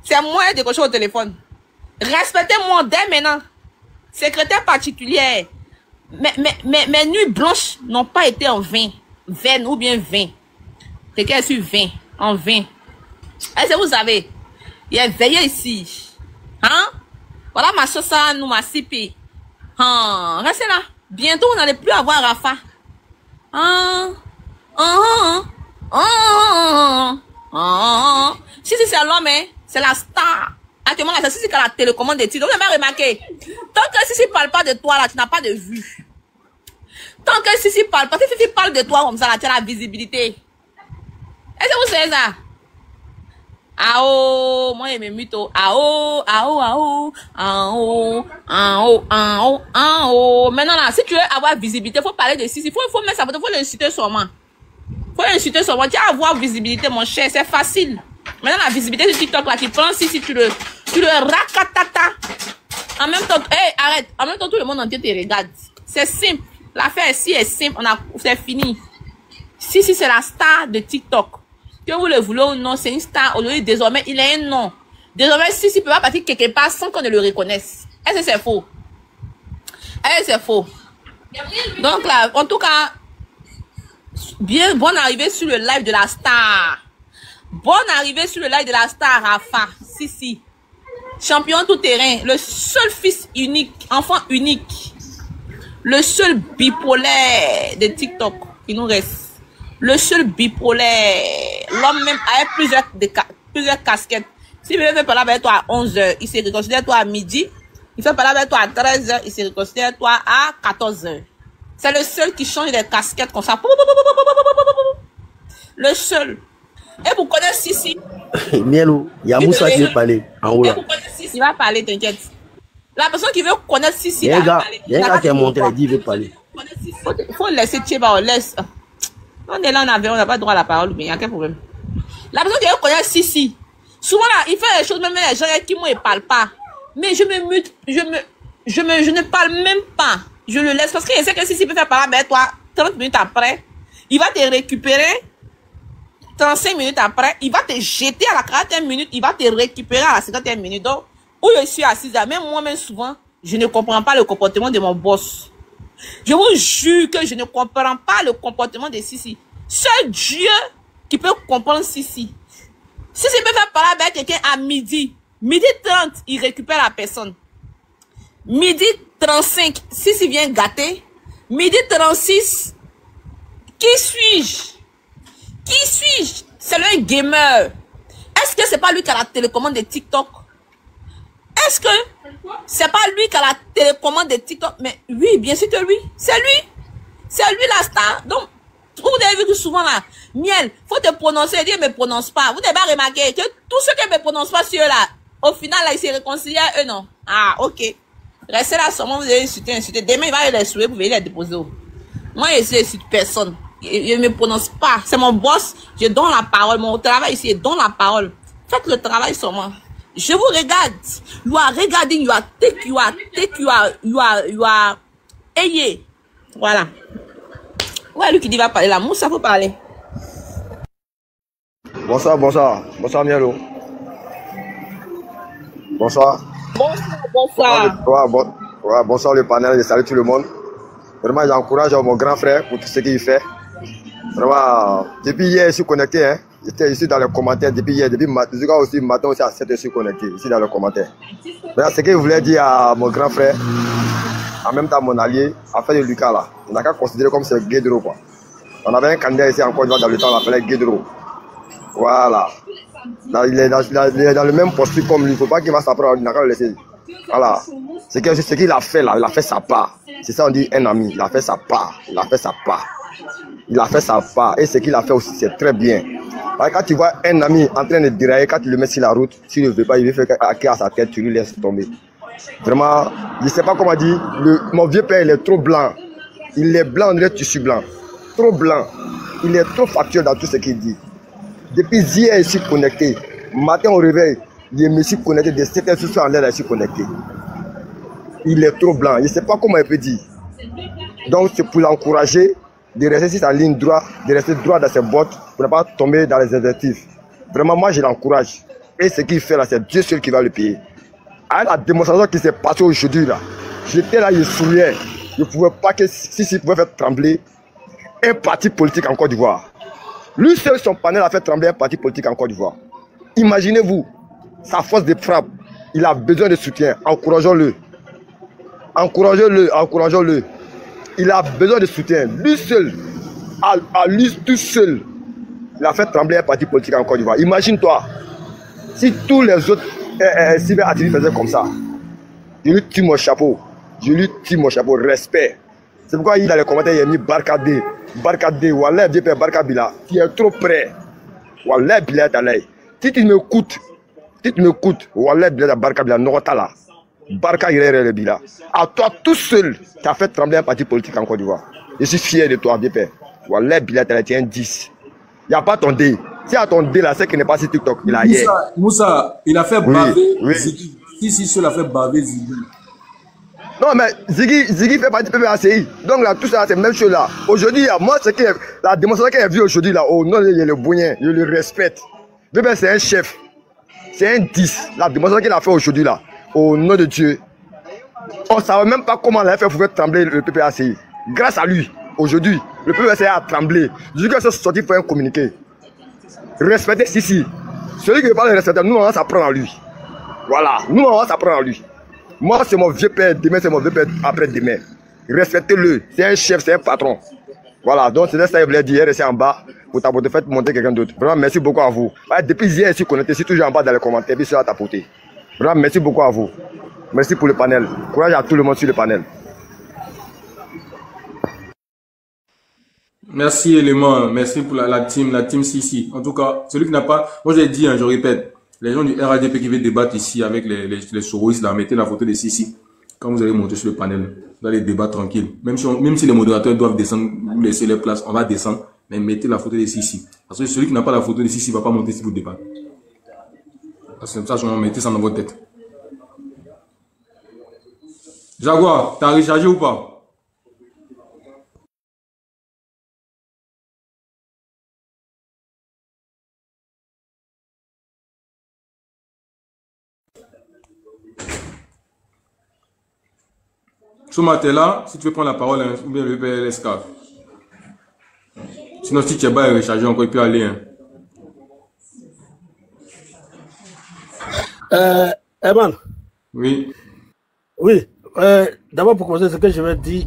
c'est moi de cocher au téléphone. Respectez-moi dès maintenant. Secrétaire particulière. Mes nuits blanches n'ont pas été en vain. Vaine ou bien vain. Quelqu'un est sur 20. En vain. Est-ce que vous savez? Il est veillé ici. Hein? Voilà ma chose, ça, nous, ma CP. Hein? Restez là. Bientôt, on n'allait plus avoir Rafa. Si c'est l'homme, hein, c'est la star. Actuellement, c'est Sissi qui a la télécommande des titres. Vous avez remarqué? Tant que Sissi ne parle pas de toi, là, tu n'as pas de vue. Tant que Sissi parle pas, si Sissi parle de toi comme ça, là, tu as la visibilité. Est-ce que vous savez ça? Ah moi, je me mytho. Maintenant, là, si tu veux avoir visibilité, il faut parler de Sissi. Il faut mettre sa photo, il faut l'insulter sûrement. Tu vas avoir visibilité, mon cher, c'est facile. Maintenant, la visibilité sur TikTok, là, tu prends Sissi, tu le racatata. En même temps, hey, arrête. En même temps, tout le monde entier te regarde. C'est simple. L'affaire ici est simple. C'est fini. Sissi, c'est la star de TikTok. Que vous le voulez ou non, c'est une star. Aujourd'hui, désormais, il a un nom. Désormais, Sissi peut pas partir quelque part sans qu'on ne le reconnaisse. Est-ce que c'est faux? Est-ce que c'est faux? Donc là, en tout cas, bien, bonne arrivée sur le live de la star. Bonne arrivée sur le live de la star, Rafa. Sissi. Champion tout terrain. Le seul fils unique, enfant unique. Le seul bipolaire de TikTok qui nous reste. Le seul bipolaire. L'homme même avec plusieurs casquettes. Si il fait parler avec toi à 11h, il se réconsidère toi à midi. Il fait parler avec toi à 13h, il se réconsidère toi à 14h. C'est le seul qui change les casquettes comme ça. Le seul. Et vous connaissez Sissi. Mielo, il y a Moussa qui veut parler en haut là. Et vous connaissez Sissi, il va parler, t'inquiète. La personne qui veut connaître Sissi, il y a un gars qui est monté, il dit il veut parler. Il faut laisser Tcheba, on laisse. On est là, on n'a pas droit à la parole, mais il y a quel problème. La personne qui veut connaître Sissi, souvent là, il fait les choses, même les gens qui ne parlent pas. Mais je me mute, je ne parle même pas. Je le laisse parce qu'il sait que Sissi peut faire parler avec toi 30 minutes après, il va te récupérer. 35 minutes après, il va te jeter à la 40e minute, il va te récupérer à la 50e minute. Donc, où je suis assise, même moi-même souvent, je ne comprends pas le comportement de mon boss. Je vous jure que je ne comprends pas le comportement de Sissi. Seul Dieu qui peut comprendre Sissi. Sissi peut faire parler avec quelqu'un à midi. Midi 30, il récupère la personne. Midi 35, Sissi vient gâter. Midi 36, qui suis-je? Qui suis-je? C'est le gamer. Est-ce que c'est pas lui qui a la télécommande de TikTok? Est-ce que c'est pas lui qui a la télécommande de TikTok? Mais oui, bien sûr que lui. C'est lui. C'est lui la star. Donc, vous avez vu que souvent là, Miel, faut te prononcer, il ne me prononce pas. Vous n'avez pas remarqué que tous ceux qui ne me prononcent pas sur eux là, au final là, ils se réconcilient à eux, non? Ah, ok. Restez là seulement, vous allez insulter. Demain, il va les souhaiter, vous allez les déposer. Moi, je n'insulte personne. Je ne me prononce pas. C'est mon boss. Je donne la parole. Mon travail ici, je donne la parole. Faites le travail sur moi. Je vous regarde. You are regarding, you are take, you are ayé. Voilà. Ouais, lui qui dit va parler là. Moussa, faut parler. Bonsoir, bonsoir. Bonsoir, Mielo. Bonsoir. Bonsoir. Bonsoir le panel. Je salue tout le monde. Vraiment, j'encourage mon grand frère pour tout ce qu'il fait. Vraiment, depuis hier, je suis connecté. Hein. Je suis dans les commentaires depuis hier. Depuis aussi, matin aussi à 7h, je suis connecté. Je suis dans les commentaires. Voilà, ce que je voulais dire à mon grand frère, en même temps mon allié, affaire de Lucas là. On n'a qu'à considérer comme c'est Guédro quoi. On avait un candidat ici en Côte d'Ivoire dans le temps, on l'appelait Guédro. Voilà. Il est dans le même posture comme lui. Il ne faut pas qu'il va s'apprendre, on n'a qu'à le laisser. Voilà. Ce qu'il a fait là, il a fait sa part. C'est ça on dit un ami. Il a fait sa part. Il a fait sa part. Il a fait sa part. Et ce qu'il a fait aussi, c'est très bien. Quand tu vois un ami en train de dérailler, quand tu le mets sur la route, s'il ne veut pas, il veut faire à sa tête, tu lui laisses tomber. Vraiment, je ne sais pas comment dire, mon vieux père, il est trop blanc. Il est blanc, on dirait tissu blanc. Trop blanc. Il est trop factuel dans tout ce qu'il dit. Depuis hier, je suis connecté. Matin au réveil, je me suis connecté. De 7h, je suis en l'air, je suis connecté. Il est trop blanc. Je ne sais pas comment il peut dire. Donc, c'est pour l'encourager de rester sur sa ligne droite, de rester droit dans ses bottes, pour ne pas tomber dans les objectifs. Vraiment, moi, je l'encourage. Et ce qu'il fait là, c'est Dieu seul qui va le payer. À la démonstration qui s'est passée aujourd'hui, là, j'étais là, je souriais. Je ne pouvais pas que si pouvait faire trembler un parti politique en Côte d'Ivoire. Lui seul, son panel a fait trembler un parti politique en Côte d'Ivoire. Imaginez-vous, sa force de frappe, il a besoin de soutien. Encourageons-le. Encourageons-le, encourageons-le. Il a besoin de soutien. Lui seul, à lui tout seul, il a fait trembler un parti politique en Côte d'Ivoire. Imagine-toi, si tous les autres Sylvain Attili faisaient comme ça, je lui tire mon chapeau. Je lui tire mon chapeau, respect. C'est pourquoi il a les commentaires, il a mis Barkadé. Barkadé, Wallah, vieux père Barkabila, tu es trop près. Wallah, Bilal Dalay. Si tu m'écoutes, Wallah, Bilal Barkabila, Norotala. Barka Irere Bila. À toi tout seul, tu as fait trembler un parti politique en Côte d'Ivoire. Je suis fier de toi, vieux père. Wallah, Bilal Dalay, tu es un 10. Il n'y a pas ton dé. Si à ton dé là, c'est qu'il n'est pas sur TikTok, il a hier. Moussa, il a fait baver Ziggy. Si, seul a fait baver Ziggy. Non, mais Ziggy fait partie du PPACI. Donc là, tout ça, c'est la même chose là. Aujourd'hui, moi, la démonstration qu'il a vue aujourd'hui là, oh non, il y a le bouillon, je le respecte. Bébé, c'est un chef. C'est un 10. La démonstration qu'il a fait aujourd'hui là, au nom de Dieu. On ne savait même pas comment il a fait pour faire trembler le PPACI. Grâce à lui, aujourd'hui, le PPACI a tremblé. Je dis que c'est sorti pour un communiqué. Respectez Sissi. Celui qui ne veut pas le respecter, nous, on va s'apprendre à lui. Voilà, nous, on va s'apprendre à lui. Moi, c'est mon vieux père, demain, c'est mon vieux père après-demain. Respectez-le, c'est un chef, c'est un patron. Voilà, donc c'est ça que je voulais dire, restez en bas pour tapoter, faites monter quelqu'un d'autre. Vraiment, merci beaucoup à vous. Ouais, depuis hier, je suis connecté, je suis toujours en bas dans les commentaires, puis sur la tapoter. Vraiment, merci beaucoup à vous. Merci pour le panel. Courage à tout le monde sur le panel. Merci élément, merci pour la team Sisi. En tout cas, celui qui n'a pas, moi j'ai dit, hein, je répète, les gens du RADP qui veulent débattre ici avec les souristes, là, mettez la photo de Sisi. Quand vous allez monter sur le panel, vous allez débattre tranquille. Même si les modérateurs doivent descendre, vous laissez les places, on va descendre, mais mettez la photo de Sisi. Parce que celui qui n'a pas la photo de Sisi ne va pas monter si vous débattez. Parce que ça, mettez ça dans votre tête. Jaguar, t'as rechargé ou pas? Ce matin-là, si tu veux prendre la parole, hein, ou bien le PLSK. Sinon, si tu es bas et rechargé encore, il peut aller. Hein. Eman. Oui. Oui. D'abord, pour commencer, ce que je vais dire,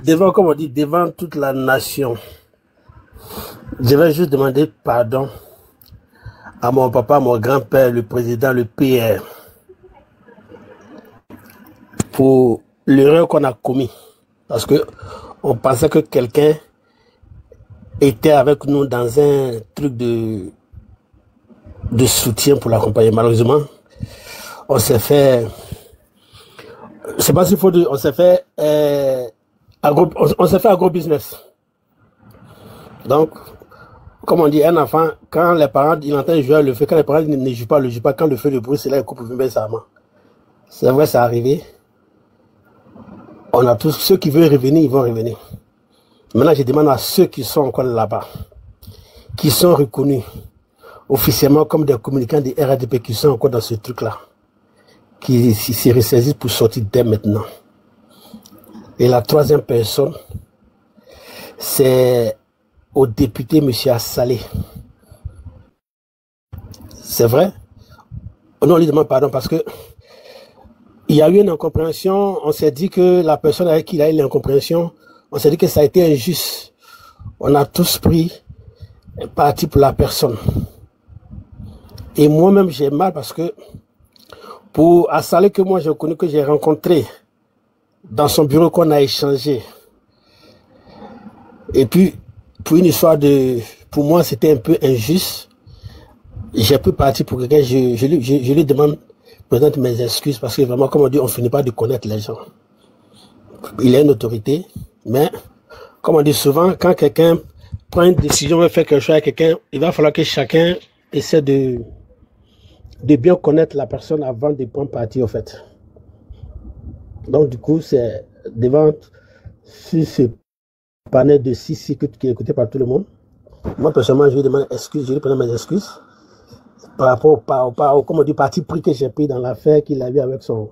devant, comme on dit, devant toute la nation, je vais juste demander pardon à mon papa, mon grand-père, le président, le PR, pour l'erreur qu'on a commis. Parce que on pensait que quelqu'un était avec nous dans un truc de soutien pour l'accompagner. Malheureusement, on s'est fait, c'est pas s'il faut dire, on s'est fait agro-business. Donc, comme on dit, un enfant, quand les parents, ils entendent jouer le feu, quand les parents ne jouent pas, quand le feu de bruit, c'est là, ils coupent le sa main. C'est vrai, ça arrivé. On a tous, ceux qui veulent revenir, ils vont revenir. Maintenant, je demande à ceux qui sont encore là-bas, qui sont reconnus officiellement comme des communicants des RADP qui sont encore dans ce truc-là, qui se ressaisissent pour sortir dès maintenant. Et la troisième personne, c'est au député M. Assalé. C'est vrai? Non, on lui demande pardon parce que il y a eu une incompréhension. On s'est dit que la personne avec qui il a eu l'incompréhension, on s'est dit que ça a été injuste. On a tous pris parti pour la personne. Et moi-même, j'ai mal parce que pour Assalé que moi j'ai connu, que j'ai rencontré dans son bureau, qu'on a échangé. Et puis, pour une histoire pour moi, c'était un peu injuste. J'ai pris parti pour quelqu'un, je lui demande, présente mes excuses parce que vraiment, comme on dit, on finit pas de connaître les gens. Il a une autorité, mais comme on dit souvent, quand quelqu'un prend une décision, veut faire quelque chose avec quelqu'un, il va falloir que chacun essaie de bien connaître la personne avant de prendre parti, en fait. Donc, du coup, c'est devant ce panel de Sisi qui est écouté par tout le monde. Moi, personnellement, je lui demande excuse, je lui prends mes excuses par rapport au comme on dit, parti pris que j'ai pris dans l'affaire qu'il a eu avec son